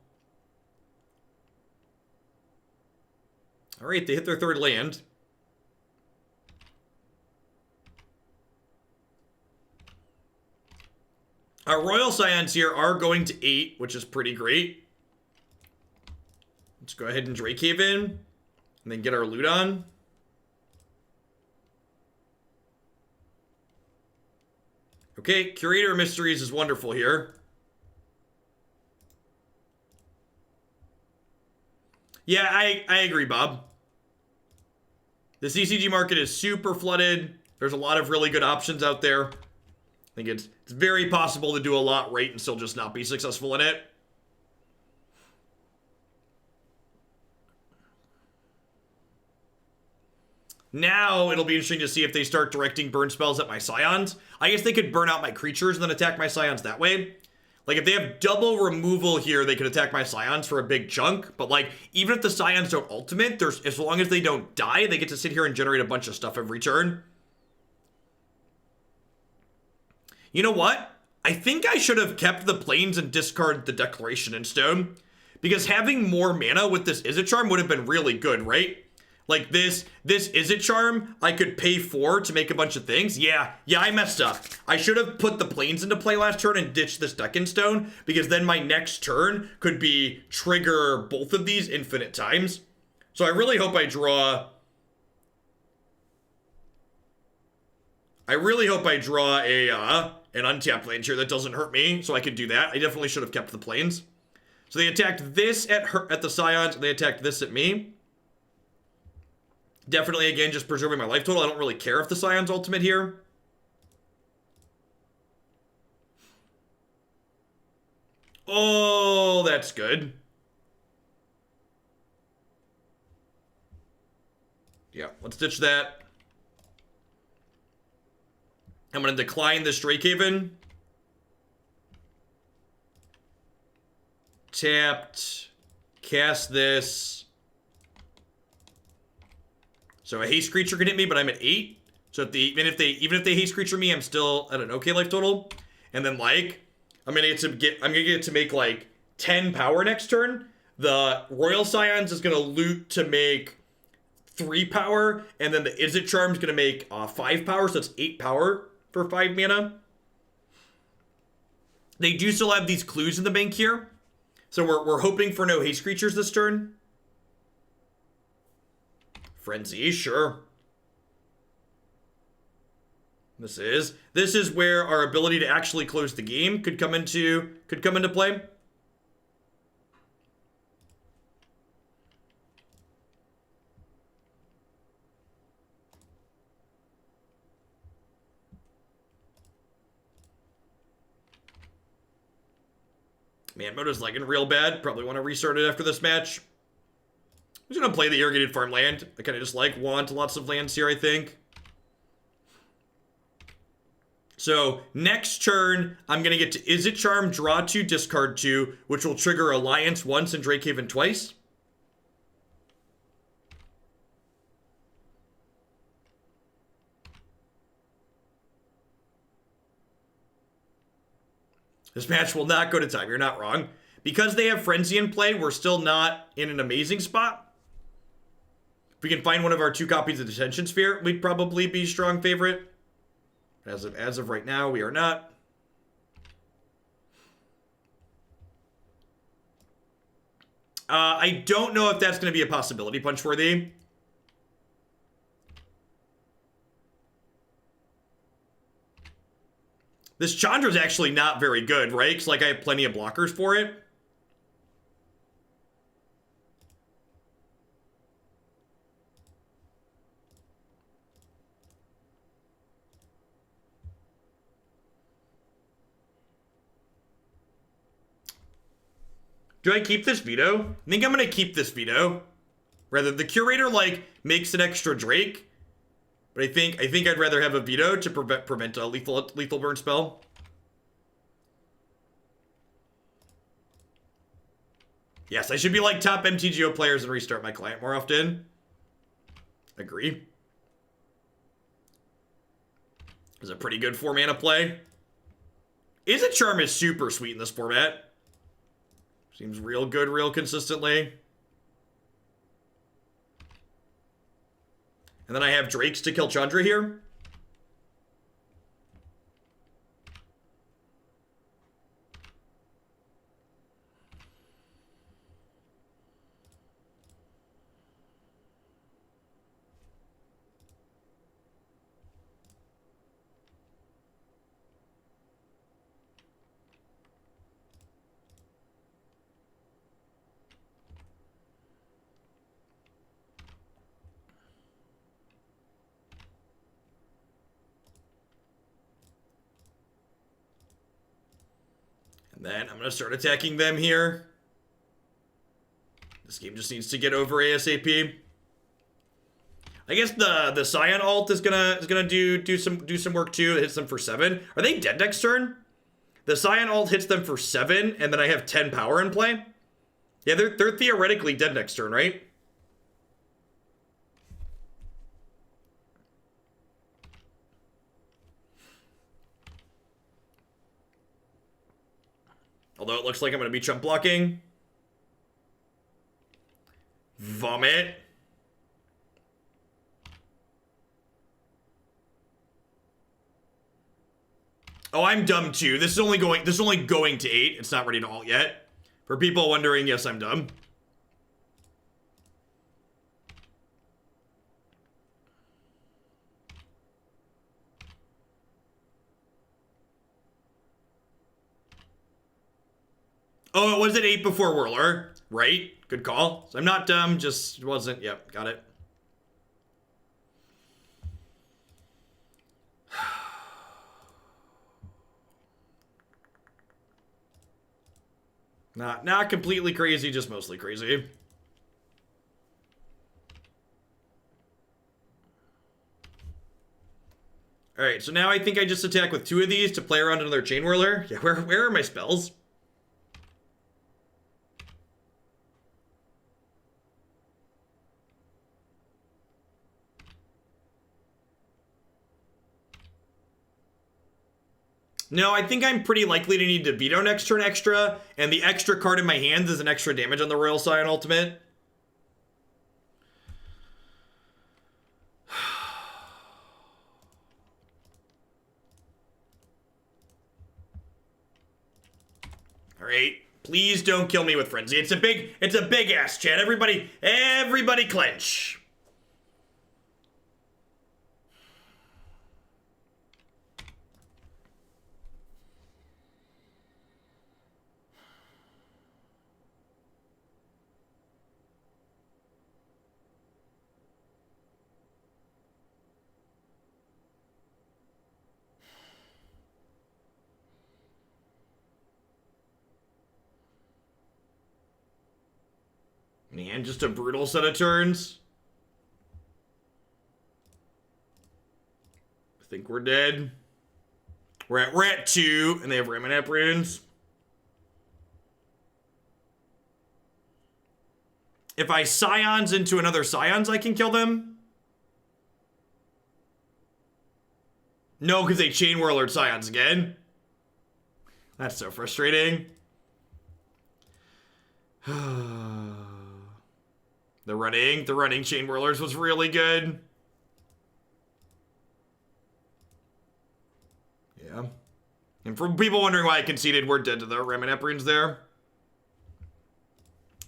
Alright, they hit their 3rd land. Our Royal Scions here are going to 8, which is pretty great. Let's go ahead and Drakehaven, and then get our loot on. Okay, Curator of Mysteries is wonderful here. Yeah, I agree, Bob. The CCG market is super flooded. There's a lot of really good options out there. I think it's very possible to do a lot right and still just not be successful in it. Now it'll be interesting to see if they start directing burn spells at my Scions. I guess they could burn out my creatures and then attack my Scions that way. Like, if they have double removal here, they could attack my Scions for a big chunk. But, like, even if the Scions don't ultimate, as long as they don't die, they get to sit here and generate a bunch of stuff every turn. You know what? I think I should have kept the planes and discarded the Declaration in Stone. Because having more mana with this Izzet Charm would have been really good, right? Like this Izzet Charm, I could pay 4 to make a bunch of things. Yeah, I messed up. I should have put the planes into play last turn and ditched this Deccan Stone, because then my next turn could be trigger both of these infinite times. So I really hope I draw... an untapped land here that doesn't hurt me, so I could do that. I definitely should have kept the planes. So they attacked this at the Scions, and they attacked this at me. Definitely, again, just preserving my life total. I don't really care if the Scion's ultimate here. Oh, that's good. Yeah, let's ditch that. I'm going to decline this Drakehaven. Tapped. Cast this. So a haste creature can hit me, but I'm at 8. So even if they haste creature me, I'm still at an okay life total. And then like I'm gonna get to make like 10 power next turn. The Royal Scions is gonna loot to make 3 power, and then the Izzet Charm is gonna make 5 power, so it's 8 power for 5 mana. They do still have these clues in the bank here, so we're hoping for no haste creatures this turn. Frenzy, sure. This is where our ability to actually close the game could come into play. Man, Moto's lagging real bad. Probably want to restart it after this match. I'm just gonna play the Irrigated Farmland. I kind of just want lots of lands here, I think. So, next turn, I'm going to get to Izzet Charm, draw 2, discard 2, which will trigger Alliance once and Drakehaven twice. This match will not go to time, you're not wrong. Because they have Frenzy in play, we're still not in an amazing spot. If we can find one of our 2 copies of Detention Sphere, we'd probably be strong favorite. As of right now, we are not. I don't know if that's going to be a possibility, Punchworthy. This Chandra's actually not very good, right? Because like I have plenty of blockers for it. Do I keep this Veto? I think I'm going to keep this Veto. Rather, the Curator, like, makes an extra Drake. But I think I'd rather have a Veto to prevent a lethal burn spell. Yes, I should be like top MTGO players and restart my client more often. Agree. It's a pretty good 4 mana play. Izzet Charm is super sweet in this format. Seems real good, real consistently. And then I have Drakes to kill Chandra here. Then I'm going to start attacking them here. This game just needs to get over ASAP. I guess the Scion ult is gonna do some work too. It hits them for 7. Are they dead next turn? The Scion ult hits them for 7, and then I have 10 power in play. Yeah, they're theoretically dead next turn, right? Although it looks like I'm going to be chump blocking. Vomit. Oh, I'm dumb too. This is only going to 8. It's not ready to ult yet. For people wondering, yes, I'm dumb. Oh, it was at 8 before Whirler. Right. Good call. So I'm not dumb, just wasn't. Yep, got it. Not completely crazy, just mostly crazy. Alright, so now I think I just attack with 2 of these to play around another Chain Whirler. Yeah, where are my spells? No, I think I'm pretty likely to need to Veto next turn extra, and the extra card in my hands is an extra damage on the Royal Scion ultimate. Alright, please don't kill me with Frenzy. It's a big ass, chat. Everybody clench. Man, just a brutal set of turns. I think we're dead. We're at 2, and they have Ramanap runes. If I Scions into another Scions, I can kill them. No, because they Chain Whirlered Scions again. That's so frustrating. The running Chain Whirlers was really good. Yeah. And for people wondering why I conceded, we're dead to the Ramanap runes there.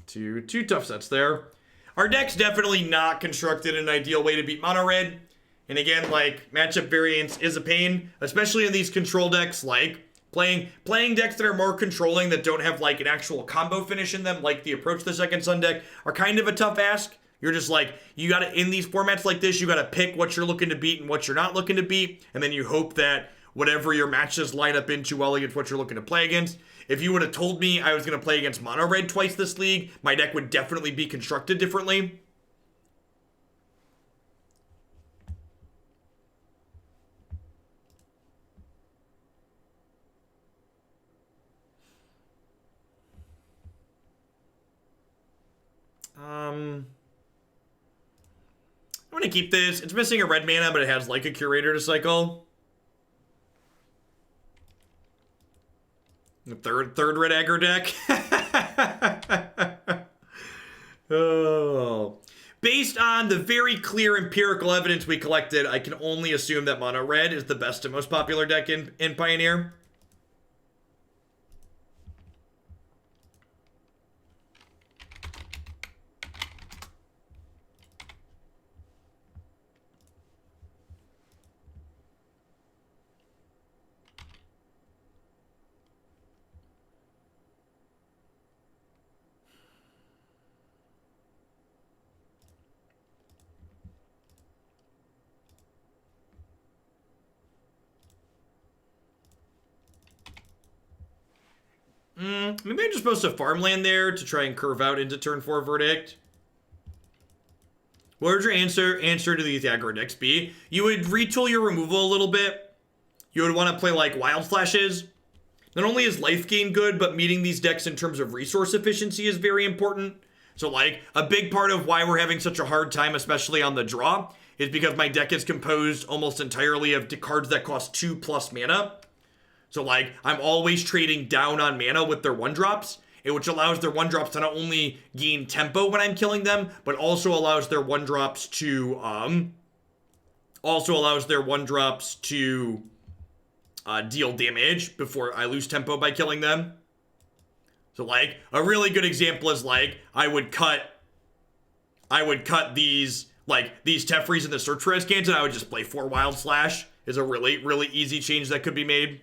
Two tough sets there. Our deck's definitely not constructed in an ideal way to beat mono red. And again, like, matchup variance is a pain, especially in these control decks, like playing decks that are more controlling, that don't have like an actual combo finish in them, like the Approach the Second Sun deck, are kind of a tough ask. You're just like, you gotta, in these formats like this, you gotta pick what you're looking to beat and what you're not looking to beat, and then you hope that whatever your matches line up into well against what you're looking to play against. If you would have told me I was gonna play against mono red twice this league, my deck would definitely be constructed differently. I'm gonna keep this. It's missing a red mana, but it has like a Curator to cycle. The third red aggro deck. Oh. Based on the very clear empirical evidence we collected, I can only assume that mono red is the best and most popular deck in Pioneer. Maybe I'm just supposed to farmland there to try and curve out into turn 4 Verdict. What would your answer to these aggro decks be? You would retool your removal a little bit. You would want to play like Wild Flashes. Not only is life gain good, but meeting these decks in terms of resource efficiency is very important. So like, a big part of why we're having such a hard time, especially on the draw, is because my deck is composed almost entirely of cards that cost 2+ mana. So like, I'm always trading down on mana with their 1-drops, which allows their 1-drops to not only gain tempo when I'm killing them, but also allows their 1-drops to deal damage before I lose tempo by killing them. So like, a really good example is like, I would cut these, like, these Teferis in the Search for Azcanta, and I would just play 4 Wild Slash. Is a really, really easy change that could be made.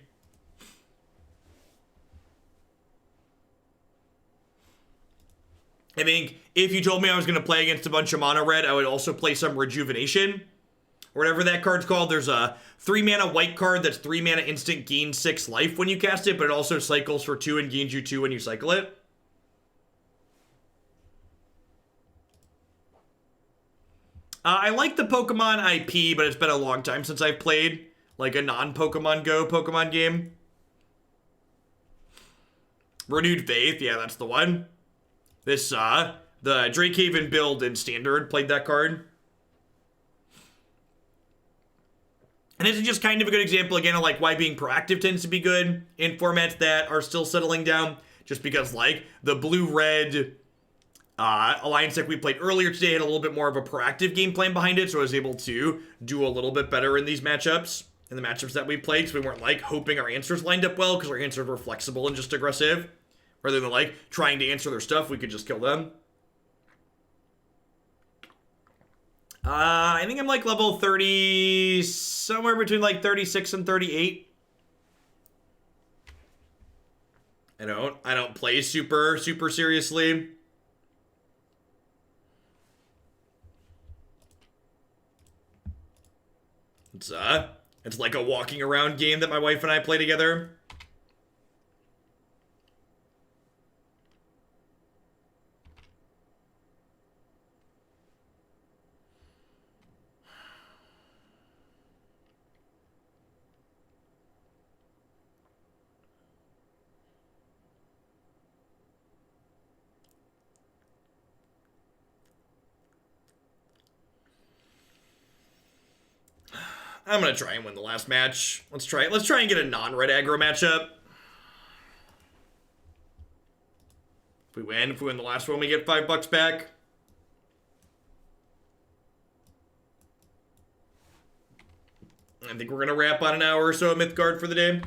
I think if you told me I was going to play against a bunch of mono red, I would also play some Rejuvenation, or whatever that card's called. There's a 3-mana white card that's 3 mana instant, gains 6 life when you cast it, but it also cycles for 2 and gains you 2 when you cycle it. I like the Pokemon IP, but it's been a long time since I've played like a non-Pokemon Go Pokemon game. Renewed Faith, yeah, that's the one. This, the Drakehaven build in Standard played that card. And this is just kind of a good example, again, of like why being proactive tends to be good in formats that are still settling down. Just because, like, the blue-red Alliance deck we played earlier today had a little bit more of a proactive game plan behind it, so I was able to do a little bit better in these matchups, in the matchups that we played, so we weren't, like, hoping our answers lined up well, because our answers were flexible and just aggressive. Rather than, like, trying to answer their stuff, we could just kill them. I think I'm, like, level 30, somewhere between, like, 36 and 38. I don't play super seriously. It's like a walking around game that my wife and I play together. I'm gonna try and win the last match. Let's try and get a non-red aggro matchup. If we win the last one, we get $5 back. I think we're gonna wrap on an hour or so at Mythgard for the day.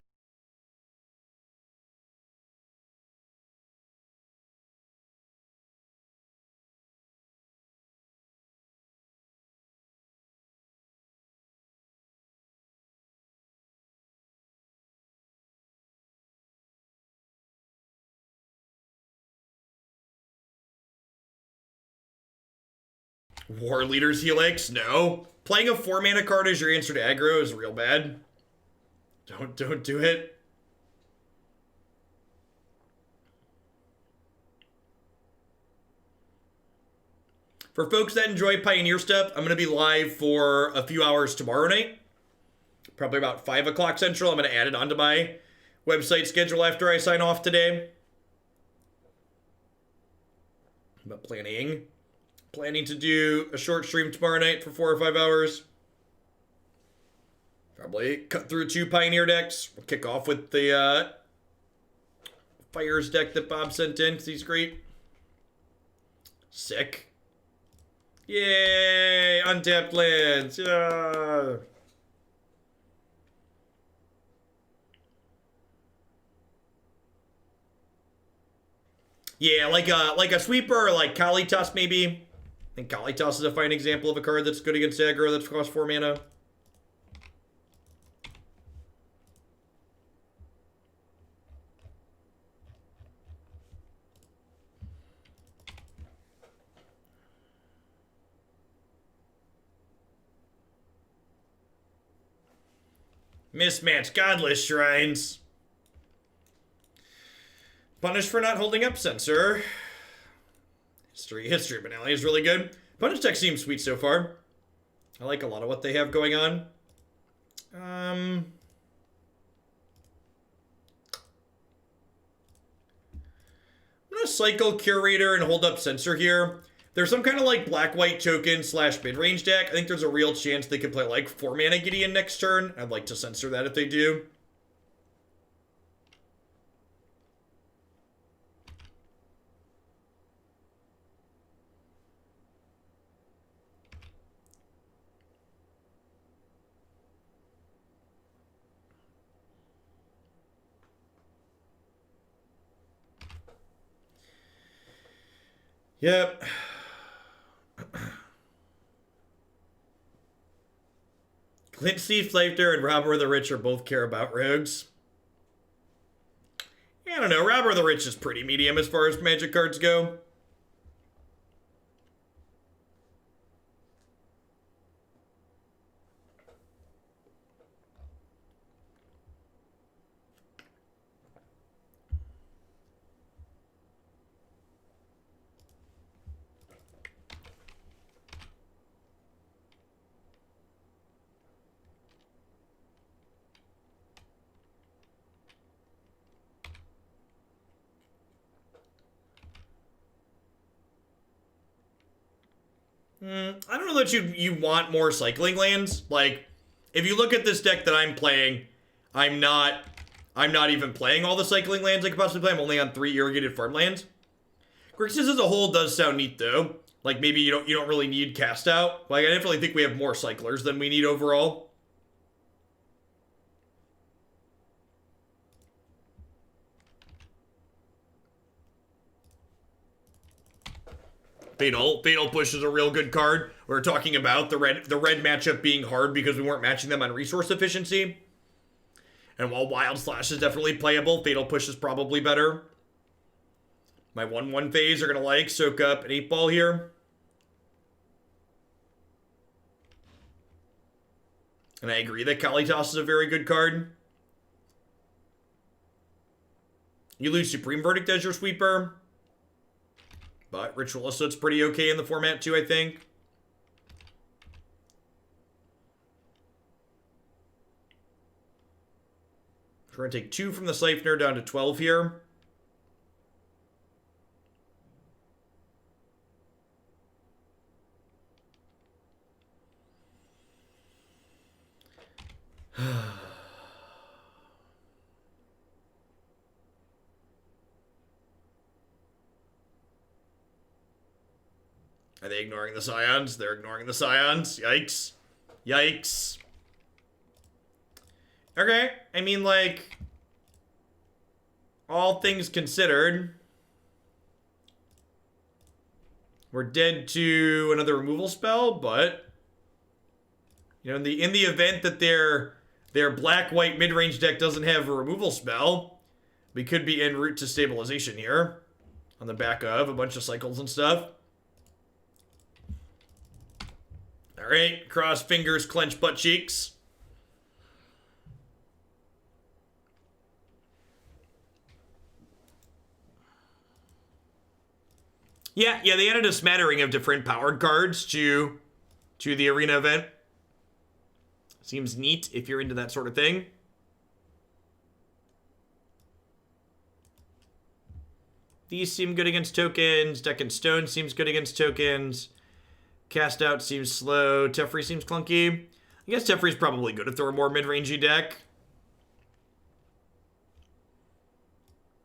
War Leader's Helix? No. Playing a 4-mana card as your answer to aggro is real bad. Don't do it. For folks that enjoy Pioneer stuff, I'm going to be live for a few hours tomorrow night. Probably about 5 o'clock Central. I'm going to add it onto my website schedule after I sign off today. But planning to do a short stream tomorrow night for 4 or 5 hours. Probably cut through 2 Pioneer decks. We'll kick off with the Fires deck that Bob sent in because he's great. Sick. Yay! Untapped lands. Yeah. Yeah, like a sweeper or like Kalitas maybe. I think Kalitas is a fine example of a card that's good against aggro that's cost 4 mana. Mismatch Godless Shrines. Punished for not holding up Censor. History Finale is really good. Punish deck seems sweet so far. I like a lot of what they have going on. I'm gonna cycle Curator and hold up Censor here. There's some kind of like black-white token / mid-range deck. I think there's a real chance they could play like 4 mana Gideon next turn. I'd like to censor that if they do. Yep. Clint Steve Flavor and Robber the Rich are both care about rogues. I don't know. Robber the Rich is pretty medium as far as Magic cards go. I don't know that you want more cycling lands. Like, if you look at this deck that I'm playing, I'm not even playing all the cycling lands I could possibly play. I'm only on 3 irrigated farmlands. Grixis as a whole does sound neat though. Like, maybe you don't really need cast out. Like, I definitely think we have more cyclers than we need overall. Fatal Push is a real good card. We're talking about the red matchup being hard because we weren't matching them on resource efficiency. And while Wild Slash is definitely playable, Fatal Push is probably better. My 1/1 phase are gonna soak up an 8-ball here. And I agree that Kalitas is a very good card. You lose Supreme Verdict as your sweeper. But Ritualist's pretty okay in the format too, I think. We're going to take 2 from the Siphoner down to 12 here. Are they ignoring the Scions? They're ignoring the Scions. Yikes. Yikes. Okay. I mean, like, all things considered, we're dead to another removal spell, but, you know, in the event that their black-white mid-range deck doesn't have a removal spell, we could be en route to stabilization here on the back of a bunch of cycles and stuff. All right, cross fingers, clench butt cheeks. Yeah, they added a smattering of different powered cards to the arena event. Seems neat if you're into that sort of thing. These seem good against tokens. Deck and Stone seems good against tokens. Cast out seems slow. Teferi seems clunky. I guess Teferi's probably good if they're a more mid-rangey deck.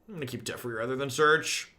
I'm going to keep Teferi rather than Search.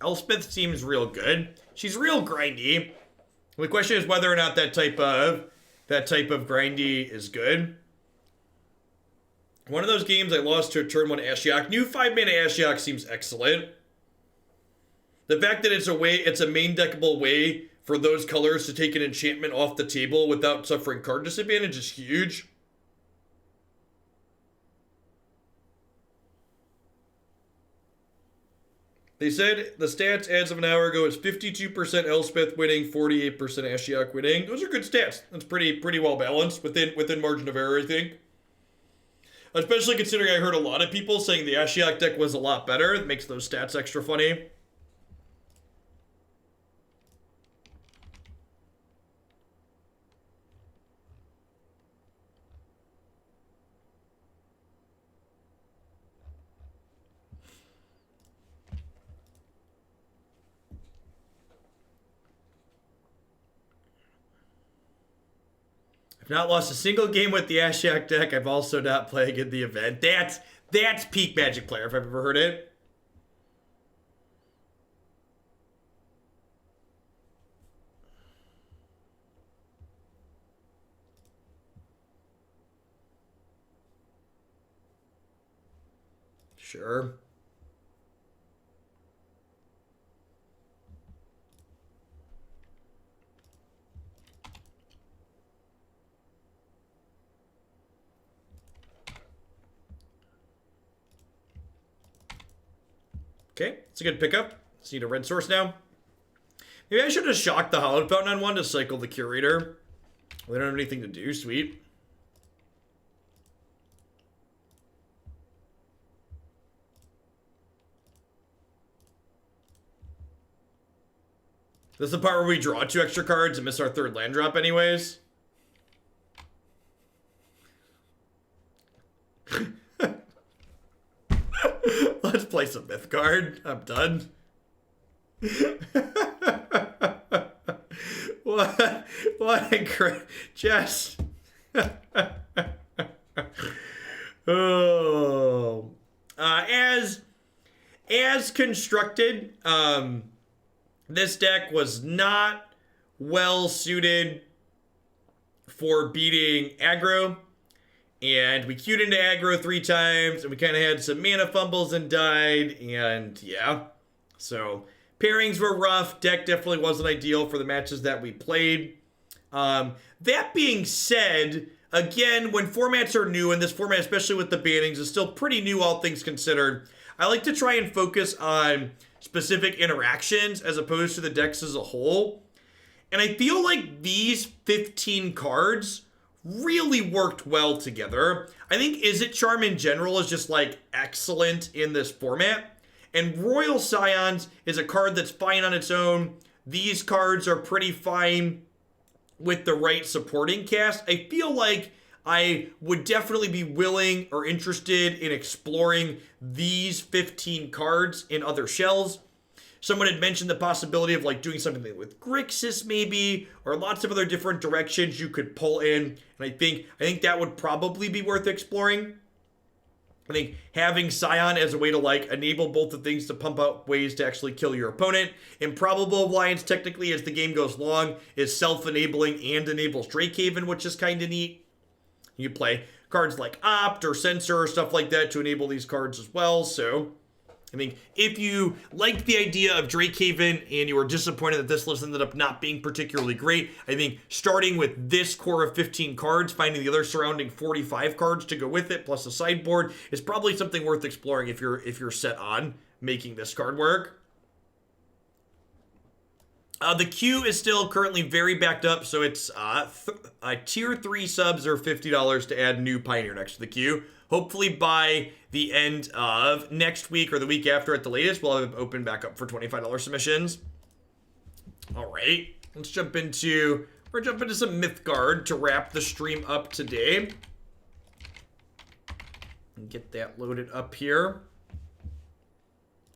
Elspeth seems real good. She's real grindy. The question is whether or not that type of grindy is good. One of those games I lost to a turn 1 Ashiok. New 5-mana Ashiok seems excellent. The fact that it's a main deckable way for those colors to take an enchantment off the table without suffering card disadvantage is huge. They said the stats as of an hour ago is 52% Elspeth winning, 48% Ashiok winning. Those are good stats. That's pretty well balanced within margin of error, I think. Especially considering I heard a lot of people saying the Ashiok deck was a lot better. It makes those stats extra funny. Not lost a single game with the Ashiok deck. I've also not played in the event. That's peak Magic player if I've ever heard it. Sure. Okay, it's a good pickup. Just need a red source now. Maybe I should have shocked the Hallowed Fountain on one to cycle the Curator. We don't have anything to do. Sweet. This is the part where we draw 2 extra cards and miss our 3rd land drop anyways. Let's play some Myth card. I'm done. What a great... Just... Oh... As constructed, this deck was not well suited for beating aggro. And we queued into aggro 3 times, and we kind of had some mana fumbles and died, and yeah. So, pairings were rough. Deck definitely wasn't ideal for the matches that we played. That being said, again, when formats are new, and this format, especially with the bannings, is still pretty new, all things considered, I like to try and focus on specific interactions as opposed to the decks as a whole. And I feel like these 15 cards really worked well together. I think Izzet Charm in general is just like excellent in this format. And Royal Scions is a card that's fine on its own. These cards are pretty fine with the right supporting cast. I feel like I would definitely be willing or interested in exploring these 15 cards in other shells. Someone had mentioned the possibility of like doing something with Grixis maybe, or lots of other different directions you could pull in. And I think that would probably be worth exploring. I think having Scion as a way to like enable both the things to pump out ways to actually kill your opponent. Improbable Alliance, technically, as the game goes long, is self-enabling and enables Drakehaven, which is kind of neat. You play cards like Opt or Censor or stuff like that to enable these cards as well. So I think if you liked the idea of Drakehaven and you were disappointed that this list ended up not being particularly great, I think starting with this core of 15 cards, finding the other surrounding 45 cards to go with it, plus a sideboard, is probably something worth exploring if you're set on making this card work. The queue is still currently very backed up, so it's tier 3 subs are $50 to add new Pioneer next to the queue. Hopefully by the end of next week or the week after at the latest, we'll have it open back up for $25 submissions. All right, let's jump into some Mythgard to wrap the stream up today. And get that loaded up here.